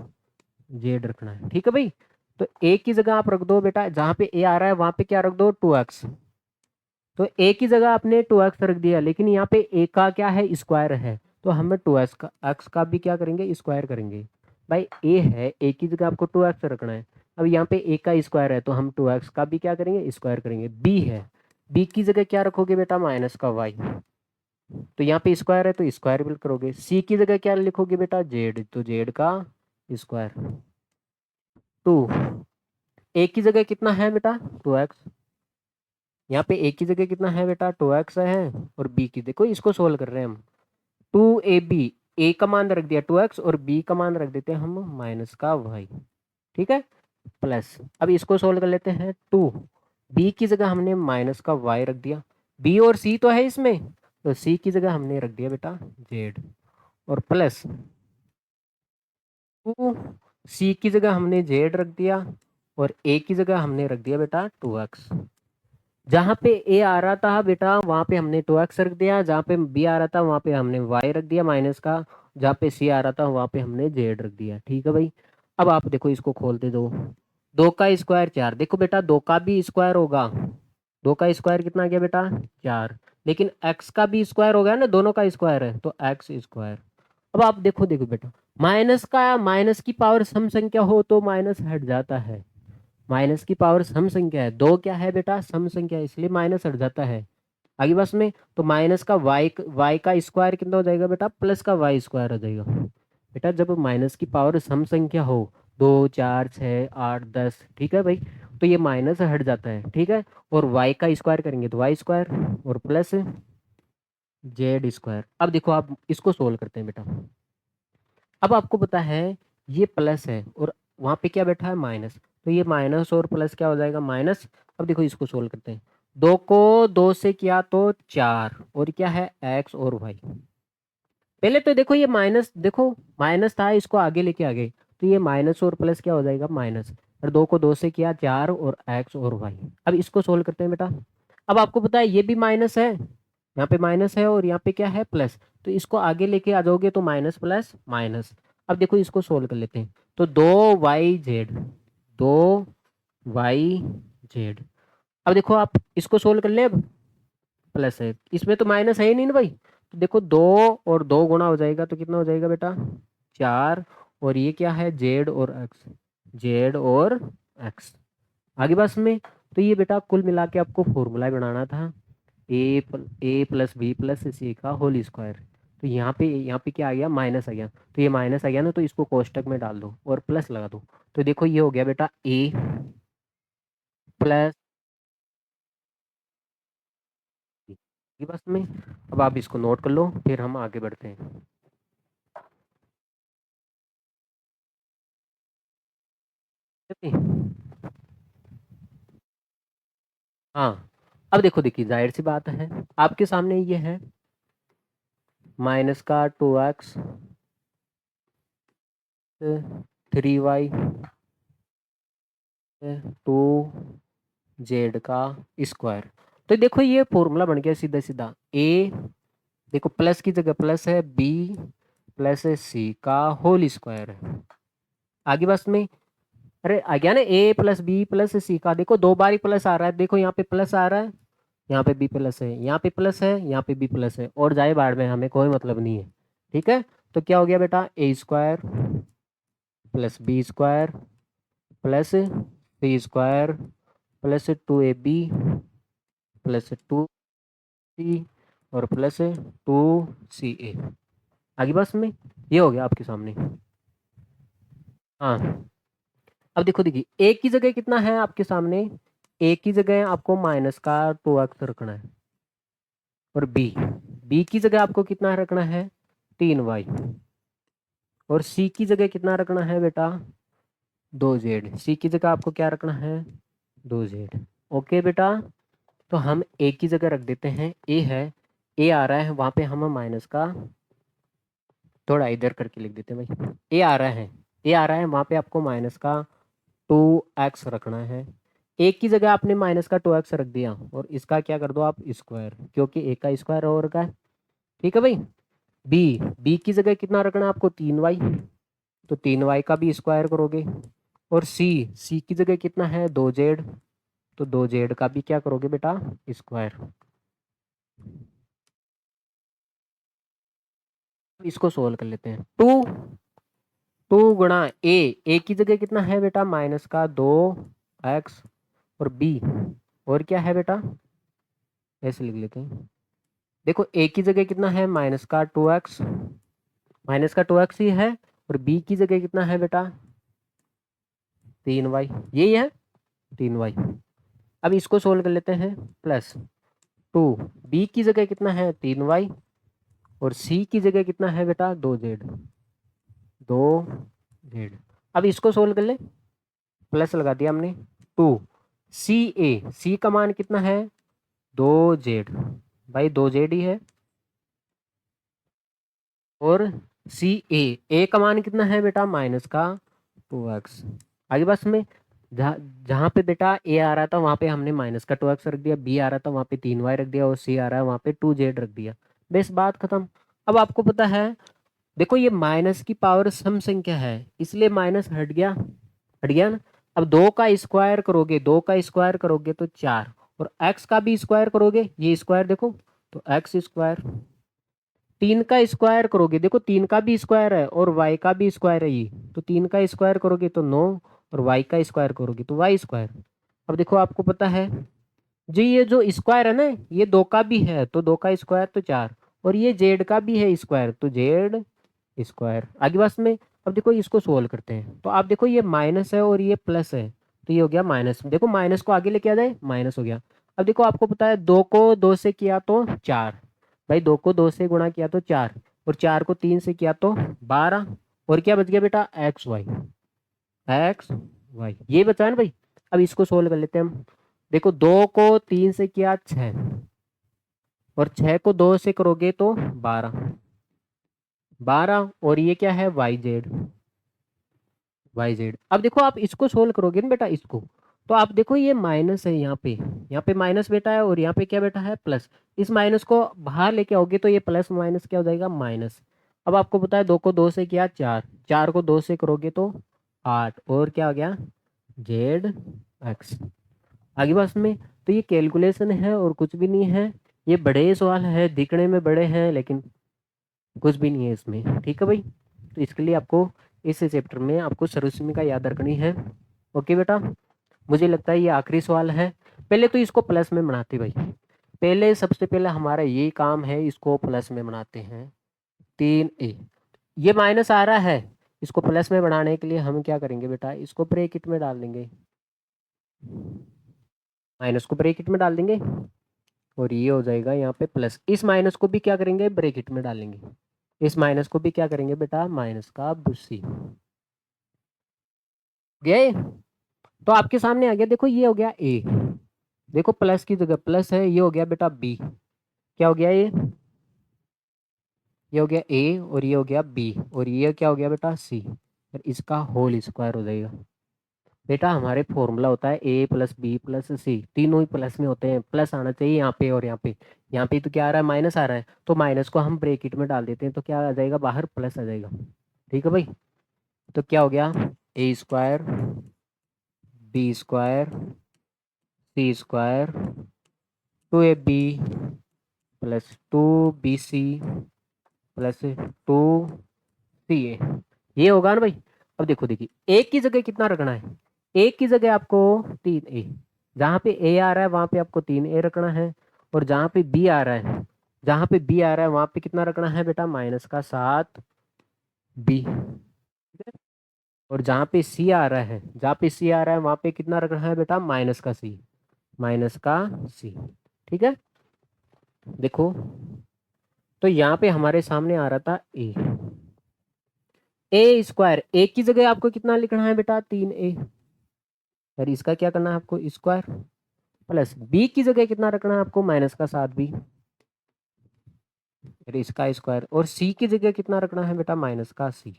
z रखना है। ठीक है भाई, तो ए की जगह आप रख दो बेटा, जहां पे ए आ रहा है वहां पे क्या रख दो 2x। तो ए की जगह आपने 2x रख दिया, लेकिन यहाँ पे ए का क्या है स्क्वायर है, तो हमें 2x का x का भी क्या करेंगे स्क्वायर करेंगे। भाई ए है, ए की जगह आपको 2x रखना है। अब यहाँ पे ए का स्क्वायर है, तो हम 2x का भी क्या करेंगे स्क्वायर करेंगे। बी है, बी की जगह क्या रखोगे बेटा माइनस का y, तो यहाँ पे स्क्वायर है तो स्क्वायर भी करोगे। सी की जगह क्या लिखोगे बेटा जेड, तो जेड का स्क्वायर। टू, ए की जगह कितना है बेटा 2x, यहाँ पे ए की जगह कितना है बेटा 2x है, और बी की देखो इसको सोल्व कर रहे हैं हम। 2ab, ए का मान रख दिया 2x, और बी का मान रख देते हैं हम माइनस का y। ठीक है, प्लस अब इसको सोल्व कर लेते हैं। 2, बी की जगह हमने माइनस का y रख दिया, बी और सी तो है इसमें, तो सी की जगह हमने रख दिया बेटा जेड, और प्लस 2, सी की जगह हमने जेड रख दिया, और ए की जगह हमने रख दिया बेटा 2x। जहाँ पे ए आ रहा था बेटा वहाँ पे हमने 2x रख दिया, जहाँ पे बी आ रहा था वहाँ पे हमने y रख दिया माइनस का, जहाँ पे सी आ रहा था वहाँ पे हमने z रख दिया। ठीक है भाई, अब आप देखो इसको खोलते दो, दो का स्क्वायर 4, देखो बेटा दो का भी स्क्वायर होगा, दो का स्क्वायर कितना आ गया बेटा 4, लेकिन x का भी स्क्वायर हो गया ना, दोनों का स्क्वायर है तो x स्क्वायर। अब आप देखो, देखो बेटा माइनस का, माइनस की पावर सम संख्या हो तो माइनस हट जाता है, माइनस की पावर सम संख्या है, दो क्या है बेटा सम संख्या है, इसलिए माइनस हट जाता है। आगे बस में तो माइनस का y का स्क्वायर कितना हो जाएगा बेटा प्लस का y स्क्वायर हो जाएगा। बेटा जब माइनस की पावर सम संख्या हो 2 4 6 8 10, ठीक है भाई, तो ये माइनस हट जाता है। ठीक है, और y का स्क्वायर करेंगे तो y स्क्वायर, और प्लस जेड स्क्वायर। अब देखो आप इसको सोल्व करते हैं बेटा। अब आपको पता है ये प्लस है और वहाँ पे क्या बैठा है माइनस, तो ये माइनस और प्लस क्या हो जाएगा माइनस। अब देखो इसको सोल्व करते हैं, दो को दो से किया तो 4, और क्या है एक्स और वाई। पहले तो देखो ये माइनस, देखो माइनस था इसको आगे लेके आ गए, तो ये माइनस और प्लस क्या हो जाएगा माइनस, और दो को दो से किया 4 और एक्स और वाई। अब इसको सोल्व करते हैं बेटा। अब आपको पता है ये भी माइनस है, यहाँ पे माइनस है और यहाँ पे क्या है प्लस, तो इसको आगे लेके आ जाओगे तो माइनस प्लस माइनस। अब देखो इसको सोल्व कर लेते हैं, तो 2 y z, 2 y z। अब देखो आप इसको सोल्व कर ले, अब प्लस है इसमें तो माइनस है ही नहीं ना भाई, तो देखो दो और दो गुणा हो जाएगा तो कितना हो जाएगा बेटा 4, और ये क्या है जेड और एक्स, जेड और एक्स। आगे बस में तो ये बेटा कुल मिला के आपको फॉर्मूला बनाना था, ए प्लस बी प्लस सी का होल स्क्वायर। तो यहाँ पे क्या आ गया माइनस आ गया, तो ये माइनस आ गया ना, तो इसको कोष्टक में डाल दो और प्लस लगा दो। तो देखो ये हो गया बेटा ए, प्लस की बस में। अब आप इसको नोट कर लो, फिर हम आगे बढ़ते हैं। ठीक है? हाँ, अब देखो, देखिए जाहिर सी बात है, आपके सामने ये है माइनस का 2x 3y 2z का स्क्वायर। तो देखो ये फॉर्मूला बन गया सीधा सीधा। ए, देखो प्लस की जगह प्लस है, बी प्लस है सी का होल स्क्वायर है। आगे बस में, अरे आ गया ना, ए प्लस बी प्लस सी का, देखो दो बार ही प्लस आ रहा है, देखो यहाँ पे प्लस आ रहा है, यहाँ पे बी प्लस है, यहाँ पे प्लस है, यहाँ पे बी प्लस है, और जाए बाढ़ में, हमें कोई मतलब नहीं है। ठीक है, तो क्या हो गया बेटा, A square plus B square plus C square plus 2ab plus 2c और प्लस 2ca। आगे बस में, ये हो गया आपके सामने। हाँ, अब देखो, देखिए ए की जगह कितना है आपके सामने, ए की जगह आपको माइनस का 2x रखना है, और बी बी की जगह आपको कितना रखना है, 3y, और सी की जगह कितना रखना है बेटा, 2z। सी की जगह आपको क्या रखना है, 2z। ओके बेटा, तो हम ए की जगह रख देते हैं, ए है, ए आ रहा है वहां पे हम माइनस का, थोड़ा इधर करके लिख देते हैं भाई, ए आ रहा है, ए आ रहा है वहां पे आपको माइनस का 2x रखना है। ए की जगह आपने माइनस का 2x रख दिया, और इसका क्या कर दो आप, स्क्वायर, क्योंकि ए का स्क्वायर और का है। ठीक है भाई। बी बी की जगह कितना रखना है आपको, 3y, तो 3y का भी स्क्वायर करोगे। और सी सी की जगह कितना है, 2z, तो 2z का भी क्या करोगे बेटा, स्क्वायर। इसको सोल्व कर लेते हैं। 2 गुणा ए, ए की जगह कितना है बेटा, माइनस का 2x, और बी, और क्या है बेटा, ऐसे लिख लेते हैं। देखो ए की जगह कितना है, माइनस का 2x, माइनस का 2x ही है, और बी की जगह कितना है बेटा, 3y, यही है 3y। अब इसको सोल्व कर लेते हैं। प्लस 2, बी की जगह कितना है, 3y, और सी की जगह कितना है बेटा, 2z। अब इसको सोल्व कर ले, प्लस लगा दिया हमने। 2 सी का मान कितना है, 2z, भाई 2z ही है। और ए का मान कितना है बेटा, माइनस का 2x। आगे बस में, जहाँ जहाँ पे बेटा ए आ रहा था वहाँ पे हमने माइनस का 2x रख दिया, बी आ रहा था वहाँ पे 3y रख दिया, और सी आ रहा है वहाँ पे 2z रख दिया। बस बात खत्म। अब आपको पता है, देखो ये माइनस की पावर सम संख्या है, इसलिए माइनस हट गया, हट गया ना। अब 2 का स्क्वायर करोगे, 2 का स्क्वायर करोगे तो 4, और x का भी स्क्वायर करोगे, ये स्क्वायर देखो, तो x स्क्वायर। 3 का स्क्वायर करोगे, देखो 3 का भी स्क्वायर है और y का भी स्क्वायर है ये, तो 3 का स्क्वायर करोगे तो 9, और y का स्क्वायर करोगे तो y स्क्वायर। अब देखो आपको पता है, जी ये जो स्क्वायर है ना, ये 2 का भी है, तो 2 का स्क्वायर तो 4, और ये z का भी है स्क्वायर, तो z स्क्वायर। आगे बस में, अब देखो इसको सोल्व करते हैं, तो आप देखो ये माइनस है और ये प्लस है, तो ये हो गया माइनस, देखो माइनस को आगे लेके आ जाए, माइनस हो गया। अब देखो आपको पता है, 2 को 2 से किया तो 4, भाई 2 को 2 से गुणा किया तो 4, और 4 को 3 से किया तो 12, और क्या बच गया बेटा, एक्स वाई, एक्स वाई, ये बचा है ना भाई। अब इसको सोल्व कर लेते हैं हम। देखो 2 को 3 से किया 6, और 6 को 2 से करोगे तो 12, 12, और ये क्या है, वाई जेड, वाई जेड। अब देखो आप इसको सोल्व करोगे ना बेटा, इसको, तो आप देखो ये माइनस है यहाँ पे माइनस बेटा है, और यहाँ पे क्या बेटा है, प्लस। इस माइनस को बाहर लेके आओगे तो ये प्लस माइनस क्या हो जाएगा, माइनस। अब आपको पता है 2 को 2 से किया 4, 4 को 2 से करोगे तो 8, और क्या हो गया, जेड एक्स। आगे बस में, तो ये कैलकुलेशन है और कुछ भी नहीं है, ये बड़े सवाल है, दिखने में बड़े हैं लेकिन कुछ भी नहीं है इसमें। ठीक है भाई, तो इसके लिए आपको इस चैप्टर में आपको सर्वसमीका याद रखनी है। ओके बेटा, मुझे लगता है ये आखिरी सवाल है। पहले तो इसको प्लस में बनाते भाई, पहले सबसे पहले हमारा ये काम है, इसको प्लस में बनाते हैं। 3a, ये माइनस आ रहा है, इसको प्लस में बनाने के लिए हम क्या करेंगे बेटा, इसको ब्रैकेट में डाल देंगे। माइनस को ब्रैकेट में डाल देंगे और ये हो जाएगा यहाँ पे प्लस। इस माइनस को भी क्या करेंगे, ब्रैकेट में डालेंगे। इस माइनस को भी क्या करेंगे बेटा, माइनस का बुस्सी। गए तो आपके सामने आ गया, देखो ये हो गया ए, देखो प्लस की जगह प्लस है, ये हो गया बेटा बी। क्या हो गया ये हो गया ए और ये हो गया बी और ये क्या हो गया बेटा सी, और इसका होल स्क्वायर हो जाएगा। बेटा हमारे फॉर्मूला होता है ए प्लस बी प्लस सी, तीनों ही प्लस में होते हैं, प्लस आना चाहिए यहाँ पे और यहाँ पे। यहाँ पे तो क्या आ रहा है, माइनस आ रहा है, तो माइनस को हम ब्रैकेट में डाल देते हैं तो क्या आ जाएगा, बाहर प्लस आ जाएगा। ठीक है भाई, तो क्या हो गया, A square B square C square 2ab plus 2bc plus 2ca, ये होगा ना भाई। अब देखो देखिए, एक की जगह कितना रखना है, एक की जगह आपको 3a, जहाँ पे a आ रहा है वहां पे आपको 3a रखना है, और जहाँ पे b आ रहा है, जहाँ पे b आ रहा है वहां पे कितना रखना है बेटा, माइनस का 7b। और जहाँ पे c आ रहा है, जहाँ पे c आ रहा है वहां पे कितना रखना है बेटा, माइनस का c, माइनस का c। ठीक है, देखो तो यहाँ पे हमारे सामने आ रहा था ए स्क्वायर, ए की जगह आपको कितना लिखना है बेटा, 3a, और इसका क्या करना है आपको, स्क्वायर, प्लस बी की जगह कितना रखना है आपको, माइनस का 7b, फिर इसका स्क्वायर, और सी की जगह कितना रखना है बेटा, माइनस का c,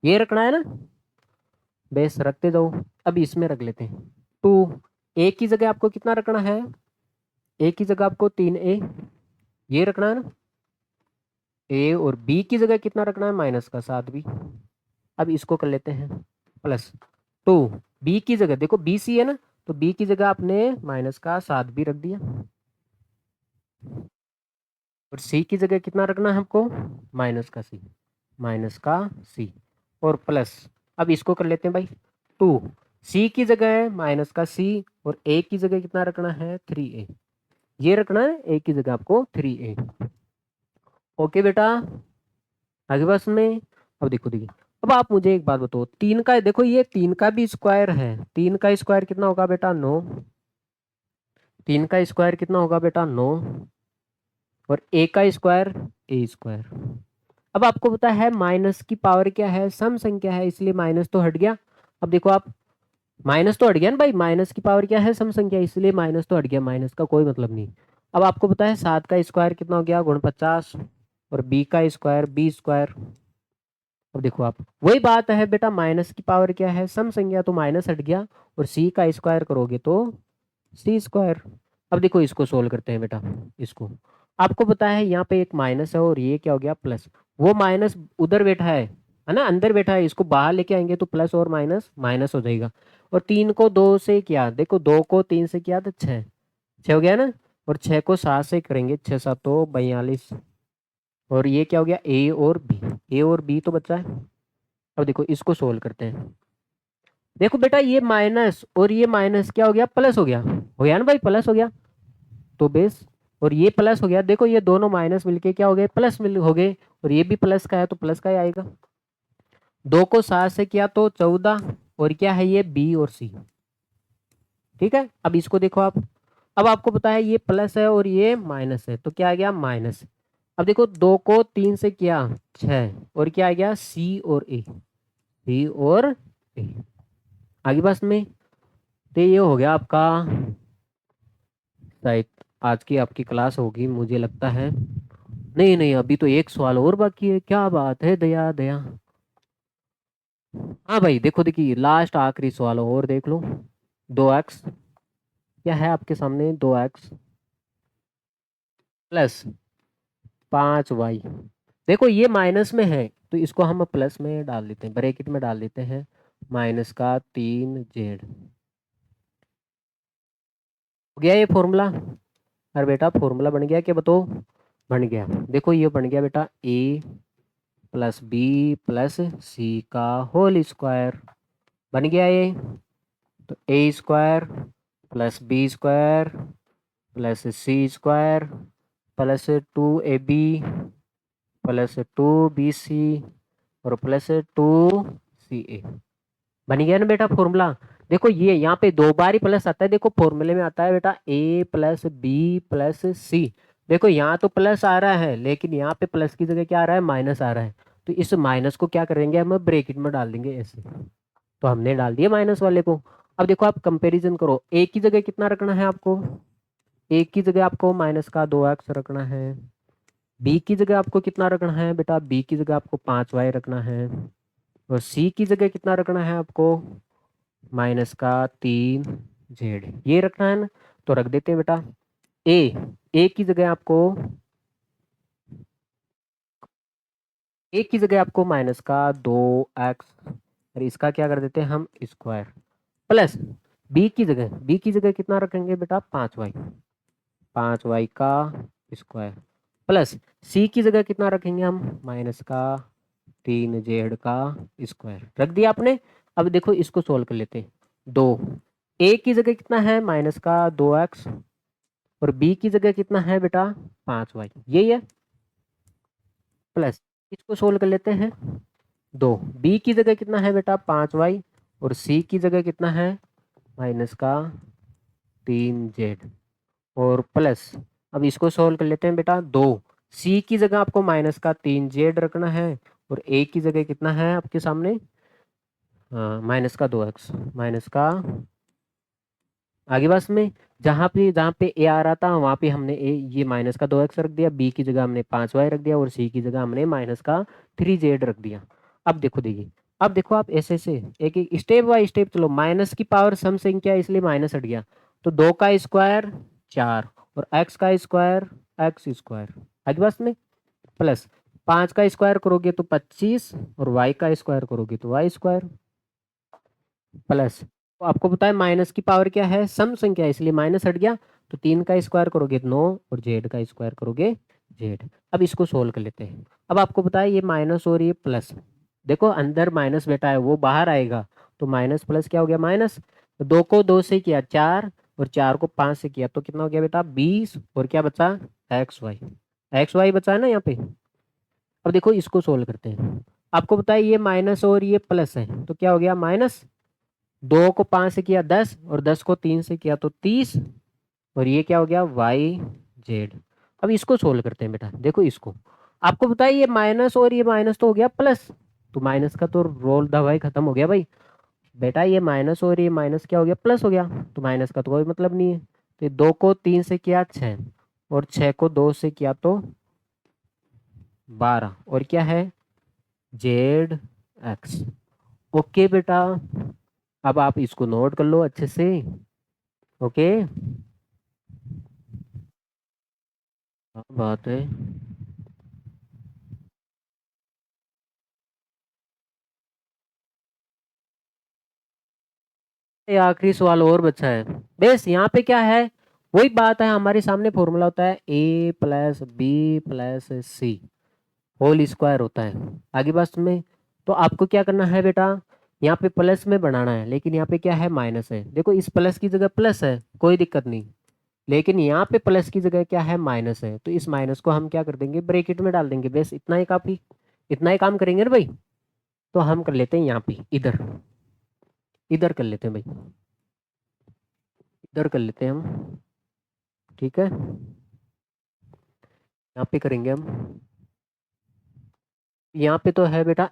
ये रखना है ना। बेस रखते जाओ, अब इसमें रख लेते हैं 2। ए की जगह आपको कितना रखना है, ए की जगह आपको 3a, ये रखना है ना, ए, और बी की जगह कितना रखना है, माइनस का 7b। अब इसको कर लेते हैं प्लस 2, बी की जगह देखो बी सी है ना, तो बी की जगह आपने माइनस का 7b रख दिया, और सी की जगह कितना रखना है हमको, माइनस का सी, माइनस का सी, और प्लस, अब इसको कर लेते हैं भाई 2, सी की जगह है माइनस का सी, और ए की जगह कितना रखना है, 3a, ये रखना है ए की जगह आपको 3a। ओके बेटा, आगे बस में। अब देखो देखिए, अब आप मुझे एक बात बताओ, तीन का देखो, ये तीन का भी स्क्वायर है, तीन का स्क्वायर कितना होगा बेटा, 9, तीन का स्क्वायर कितना होगा बेटा, 9, और ए का स्क्वायर ए स्क्वायर। अब आपको पता है माइनस की पावर क्या है, सम संख्या है, इसलिए माइनस तो हट गया। अब देखो आप, माइनस तो हट गया ना भाई, माइनस की पावर क्या है, सम संख्या, इसलिए माइनस तो हट गया, माइनस का कोई मतलब नहीं। अब आपको पता है 7 का स्क्वायर कितना हो गया, गुण 50, और बी का स्क्वायर बी स्क्वायर। अब देखो आप, वही बात है बेटा, माइनस की पावर क्या है, सम संख्या, तो माइनस हट गया, और सी का स्क्वायर करोगे तो सी स्क्वायर। अब देखो इसको सोल्व करते हैं बेटा, इसको आपको पता है यहाँ पे एक माइनस है और ये क्या हो गया, प्लस, वो माइनस उधर बैठा है ना, अंदर बैठा है, इसको बाहर लेके आएंगे तो प्लस और माइनस माइनस हो जाएगा। और 3 को 2 से किया, देखो 2 को 3 से किया तो 6, 6 हो गया ना, और 6 को 7 से करेंगे, 6 7 तो 42, और ये क्या हो गया, ए और बी, ए और बी तो बचा है। अब देखो इसको सोल्व करते हैं, देखो बेटा ये माइनस और ये माइनस क्या हो गया, प्लस हो गया ना भाई, प्लस हो गया, तो बेस, और ये प्लस हो गया, देखो ये दोनों माइनस मिलके क्या हो गए, प्लस मिल हो गए, और ये भी प्लस का है तो प्लस का ही आएगा। 2 को 7 से किया तो 14, और क्या है ये बी और सी। ठीक है, अब इसको देखो आप, अब आपको पता है ये प्लस है और ये माइनस है, तो क्या आ गया, माइनस। अब देखो 2 को 3 से किया 6, और क्या आ गया, सी और ए, सी और ए। आगे बस में, तो ये हो गया आपका, शायद आज की आपकी क्लास होगी मुझे लगता है। नहीं नहीं, अभी तो एक सवाल और बाकी है, क्या बात है, दया दया। हाँ भाई देखो देखिए, लास्ट आखिरी सवाल और देख लो। 2x, क्या है आपके सामने, 2x प्लस 5y, देखो ये माइनस में है तो इसको हम प्लस में डाल देते हैं, ब्रैकेट में डाल देते हैं, माइनस का 3z। हो गया ये फॉर्मूला, अरे बेटा फॉर्मूला बन गया क्या, बताओ, बन गया। देखो ये बन गया बेटा, a plus B plus C का होल स्क्वायर, बन गया ये। तो A square plus B square plus C square plus 2ab plus 2bc और प्लस 2ca, बन गया ना बेटा फॉर्मूला। देखो ये यहाँ पे 2 बार ही प्लस आता है, देखो फॉर्मूले में आता है बेटा a प्लस बी प्लस सी। देखो यहाँ तो प्लस आ रहा है, लेकिन यहाँ पे प्लस की जगह क्या आ रहा है, माइनस आ रहा है। तो इस माइनस को क्या करेंगे, हम ब्रैकेट में डाल देंगे ऐसे। तो हमने डाल दिया माइनस वाले को। अब देखो आप कंपैरिजन करो, a की जगह कितना रखना है आपको, a की जगह आपको माइनस का 2x रखना है। b की जगह आपको कितना रखना है बेटा, b की जगह आपको 5y रखना है। और c की जगह कितना रखना है आपको, माइनस का 3z ये रखना है ना। तो रख देते हैं बेटा a, a की जगह आपको, a की जगह आपको माइनस का 2x, और इसका क्या कर देते हैं हम स्क्वायर, प्लस बी की जगह कितना रखेंगे बेटा, 5y, 5y का स्क्वायर, प्लस सी की जगह कितना रखेंगे हम, माइनस का 3z का स्क्वायर रख दिया आपने। अब देखो इसको सोल्व कर लेते हैं। दो, ए की जगह कितना है, माइनस का 2x, और बी की जगह कितना है बेटा, 5y, यही है। प्लस इसको सोल्व कर लेते हैं। दो, बी की जगह कितना है बेटा, 5y, और सी की जगह कितना है, माइनस का 3z, और प्लस, अब इसको सोल्व कर लेते हैं बेटा। दो, सी की जगह आपको माइनस का 3z रखना है, और ए की जगह कितना है आपके सामने, माइनस का 2x, माइनस का, आगे बस में जहाँ पे ए आ रहा था वहाँ पे हमने ए ये माइनस का 2x रख दिया, बी की जगह हमने 5y रख दिया, और सी की जगह हमने माइनस का 3z रख दिया। अब देखो देखिए, अब देखो आप ऐसे से एक एक स्टेप बाय स्टेप चलो। माइनस की पावर सम संख्या है, इसलिए माइनस हट गया। तो 2 का स्क्वायर 4, और x का स्क्वायर x स्क्वायर, आगे बस में, प्लस 5 का स्क्वायर करोगे तो 25, और y का स्क्वायर करोगे तो y स्क्वायर, प्लस, तो आपको पता है माइनस की पावर क्या है, सम संख्या है, इसलिए माइनस हट गया। तो 3 का स्क्वायर करोगे तो 9, और जेड का स्क्वायर करोगे जेड। अब इसको सोल्व कर लेते हैं। अब आपको पता है ये माइनस और ये प्लस, देखो अंदर माइनस बेटा है वो बाहर आएगा। तो माइनस प्लस क्या हो गया, माइनस। तो 2 को 2 से किया 4, और 4 को 5 से किया तो कितना हो गया बेटा, 20, और क्या बचा, एक्स वाई बचा है ना यहाँ पे। अब देखो इसको सोल्व करते हैं। आपको पता है ये माइनस और ये प्लस है, तो क्या हो गया, माइनस, 2 को 5 से किया 10, और 10 को 3 से किया तो 30, और ये क्या हो गया, वाई जेड। अब इसको सोल्व करते हैं बेटा, देखो इसको, आपको पता है ये माइनस और ये माइनस तो हो गया प्लस, तो माइनस का तो रोल दवाई खत्म हो गया भाई। बेटा ये माइनस और ये माइनस क्या हो गया, प्लस हो गया, तो माइनस का तो कोई मतलब नहीं है। तो 2 को 3 से किया 6, और 6 को 2 से किया तो 12, और क्या है, जेड एक्स। ओके बेटा, अब आप इसको नोट कर लो अच्छे से। ओके, क्या बात है। ये आखिरी सवाल और बचा है। बेस यहाँ पे क्या है, वही बात है, हमारे सामने फॉर्मूला होता है ए प्लस बी प्लस सी होल स्क्वायर होता है, आगे बस में। तो आपको क्या करना है बेटा, यहाँ पे प्लस में बनाना है, लेकिन यहाँ पे क्या है, माइनस है। देखो इस प्लस की जगह प्लस है, कोई दिक्कत नहीं, लेकिन यहाँ पे प्लस की जगह क्या है, माइनस है। तो इस माइनस को हम क्या कर देंगे, ब्रैकेट में डाल देंगे, बस इतना ही काफी, इतना ही काम करेंगे ना भाई। तो हम कर लेते हैं यहाँ पे, इधर इधर कर लेते हैं भाई, इधर कर लेते हैं हम, ठीक है। यहाँ पे करेंगे हम, यहाँ पे तो है बेटा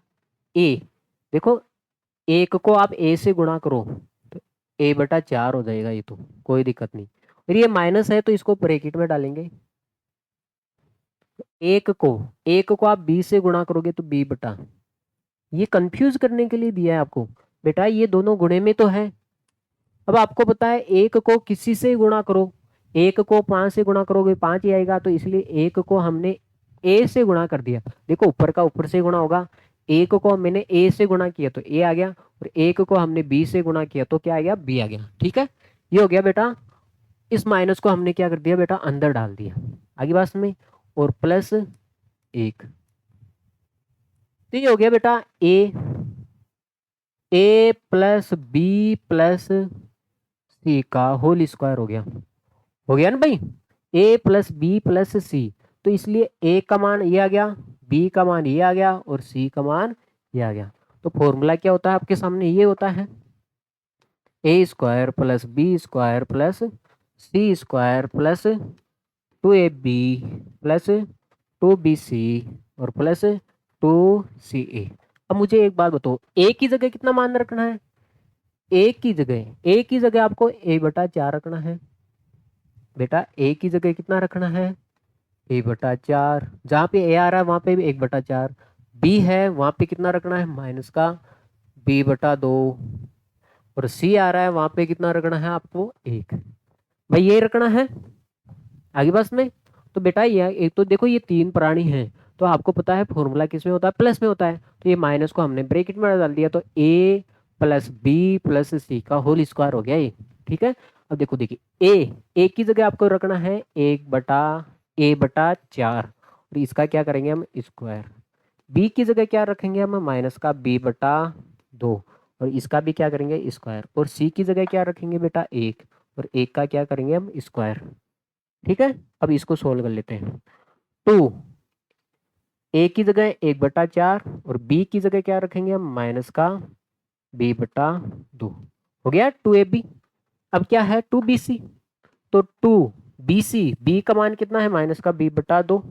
ए, देखो एक को आप ए से गुणा करो तो ए बटा 4 हो जाएगा, ये तो कोई दिक्कत नहीं। और ये माइनस है तो इसको ब्रैकेट में डालेंगे। एक को एक को आप बी से गुणा करोगे तो बी बटा, ये कंफ्यूज करने के लिए दिया है आपको, बेटा ये दोनों गुणे में तो है। अब आपको पता है एक को किसी से गुणा करो, एक को 5 से गुणा करोगे 5 ही आएगा, तो इसलिए एक को हमने ए से गुणा कर दिया। देखो ऊपर का ऊपर से गुणा होगा, एक को मैंने ए से गुणा किया तो ए आ गया, और एक को हमने बी से गुणा किया तो क्या आ गया, बी आ गया, ठीक है। ये हो गया बेटा, इस माइनस को हमने क्या कर दिया बेटा, अंदर डाल दिया, आगे बात में, और प्लस 1। तो ये हो गया बेटा A plus B plus C का होल स्क्वायर हो गया ना भाई, ए प्लस बी प्लस सी। तो इसलिए ए का मान ये आ गया, बी का मान ये आ गया, और सी का मान ये आ गया। तो फॉर्मूला क्या होता है आपके सामने, ये होता है। A square plus B square plus C square plus 2ab plus 2bc और प्लस 2ca। अब मुझे एक बात बताओ, ए की जगह कितना मान रखना है? ए की जगह आपको a/4 रखना है बेटा। ए की जगह कितना रखना है? a/4। जहाँ पे ए आ रहा है वहां पे भी 1/4। बी है वहां पे कितना रखना है? माइनस का b/2। और सी आ रहा है वहां पे कितना रखना है आपको? 1। भाई ये रखना है आगे बस में। तो बेटा ये एक तो देखो ये 3 प्राणी हैं, तो आपको पता है फॉर्मूला किस में होता है? प्लस में होता है। तो ये माइनस को हमने ब्रैकेट में डाल दिया, तो ए प्लस बी प्लस सी का होल स्क्वायर हो गया ये। ठीक है। अब देखो देखिए ए की जगह आपको रखना है 1/a/4 और इसका क्या करेंगे हम? स्क्वायर। बी की जगह क्या रखेंगे हम? माइनस का b/2 और इसका भी क्या करेंगे? स्क्वायर। और सी की जगह क्या रखेंगे बेटा? 1 और 1 का क्या करेंगे हम? स्क्वायर। ठीक है। अब इसको सोल्व कर लेते हैं। टू ए की जगह 1/4 और बी की जगह क्या रखेंगे हम? माइनस का b/2 हो गया 2ab। अब क्या है? 2bc। तो 2bc, बी का मान कितना है? माइनस का b/2।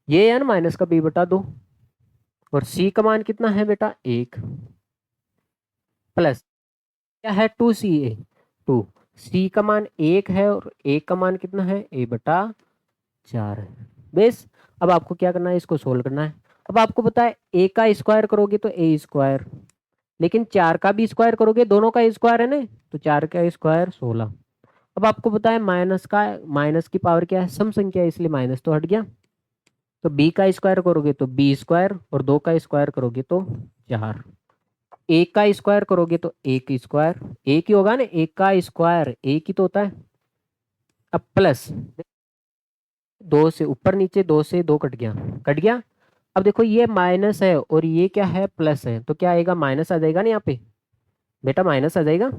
ये है ना माइनस का b/2। और सी का मान कितना है बेटा? 1 प्लस क्या है? 2ca। 2c का मान 1 है और 1 का मान कितना है? a/4 है। बेस। अब आपको क्या करना है? इसको सोल्व करना है। अब आपको पता है ए का स्क्वायर करोगे तो ए स्क्वायर, लेकिन 4 का भी स्क्वायर करोगे, दोनों का स्क्वायर है ना, तो 4 का स्क्वायर 16। अब आपको पता है माइनस की पावर क्या है? सम संख्या है, इसलिए माइनस तो हट गया। तो बी का स्क्वायर करोगे तो बी स्क्वायर और 2 का स्क्वायर करोगे तो 4। एक का स्क्वायर करोगे तो एक स्क्वायर, एक ही होगा ना, एक का स्क्वायर एक ही तो होता है। अब प्लस 2 से ऊपर नीचे, 2 से 2 कट गया, कट गया। अब देखो ये माइनस है और ये क्या है? प्लस है, तो क्या आएगा? माइनस आ जाएगा ना यहाँ पे बेटा, माइनस आ जाएगा।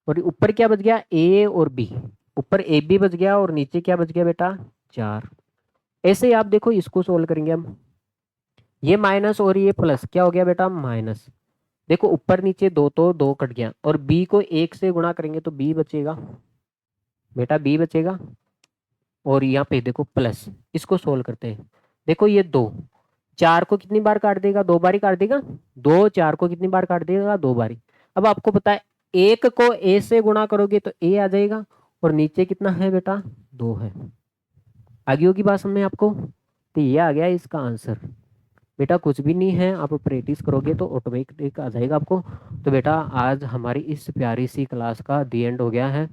और ऊपर क्या बच गया? ए और बी। ऊपर ए बी बच गया और नीचे क्या बच गया बेटा? 4। ऐसे ही आप देखो इसको सोल्व करेंगे हम। ये माइनस और ये प्लस क्या हो गया बेटा? माइनस। देखो ऊपर नीचे 2 तो 2 कट गया और बी को 1 से गुणा करेंगे तो बी बचेगा बेटा, बी बचेगा। और यहाँ पे देखो प्लस। इसको सोल्व करते हैं। देखो ये 2 4 को कितनी बार काट देगा? 2 बार ही काट देगा। 2 4 को कितनी बार काट देगा? 2 बार ही। अब आपको पता है एक को ए से गुणा करोगे तो ए आ जाएगा और नीचे कितना है बेटा? 2 है। आगे होगी बात समझ में आपको? तो ये आ गया इसका आंसर बेटा। कुछ भी नहीं है, आप प्रैक्टिस करोगे तो ऑटोमेटिक आ जाएगा आपको। तो बेटा आज हमारी इस प्यारी सी क्लास का दी एंड हो गया है।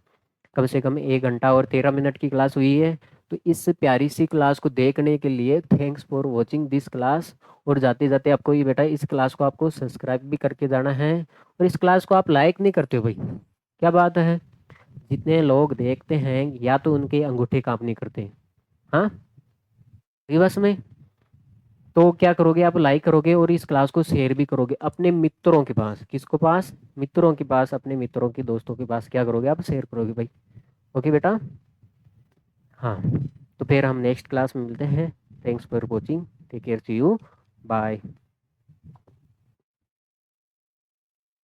कम से कम 1 घंटा और 13 मिनट की क्लास हुई है। तो इस प्यारी सी क्लास को देखने के लिए thanks for watching this class. और जाते जाते आपको ये बेटा इस क्लास को आपको सब्सक्राइब भी करके जाना है। और इस क्लास को आप लाइक नहीं करते हो भाई, क्या बात है? जितने लोग देखते हैं या तो उनके अंगूठे काम नहीं करते। हाँ, बस में तो क्या करोगे? आप लाइक करोगे और इस क्लास को शेयर भी करोगे अपने मित्रों के पास। किसको पास? मित्रों के पास, अपने मित्रों के दोस्तों के पास क्या करोगे? आप शेयर करोगे भाई। ओके बेटा। हाँ, तो फिर हम नेक्स्ट क्लास में मिलते हैं। Thanks for watching, take care, see you, bye.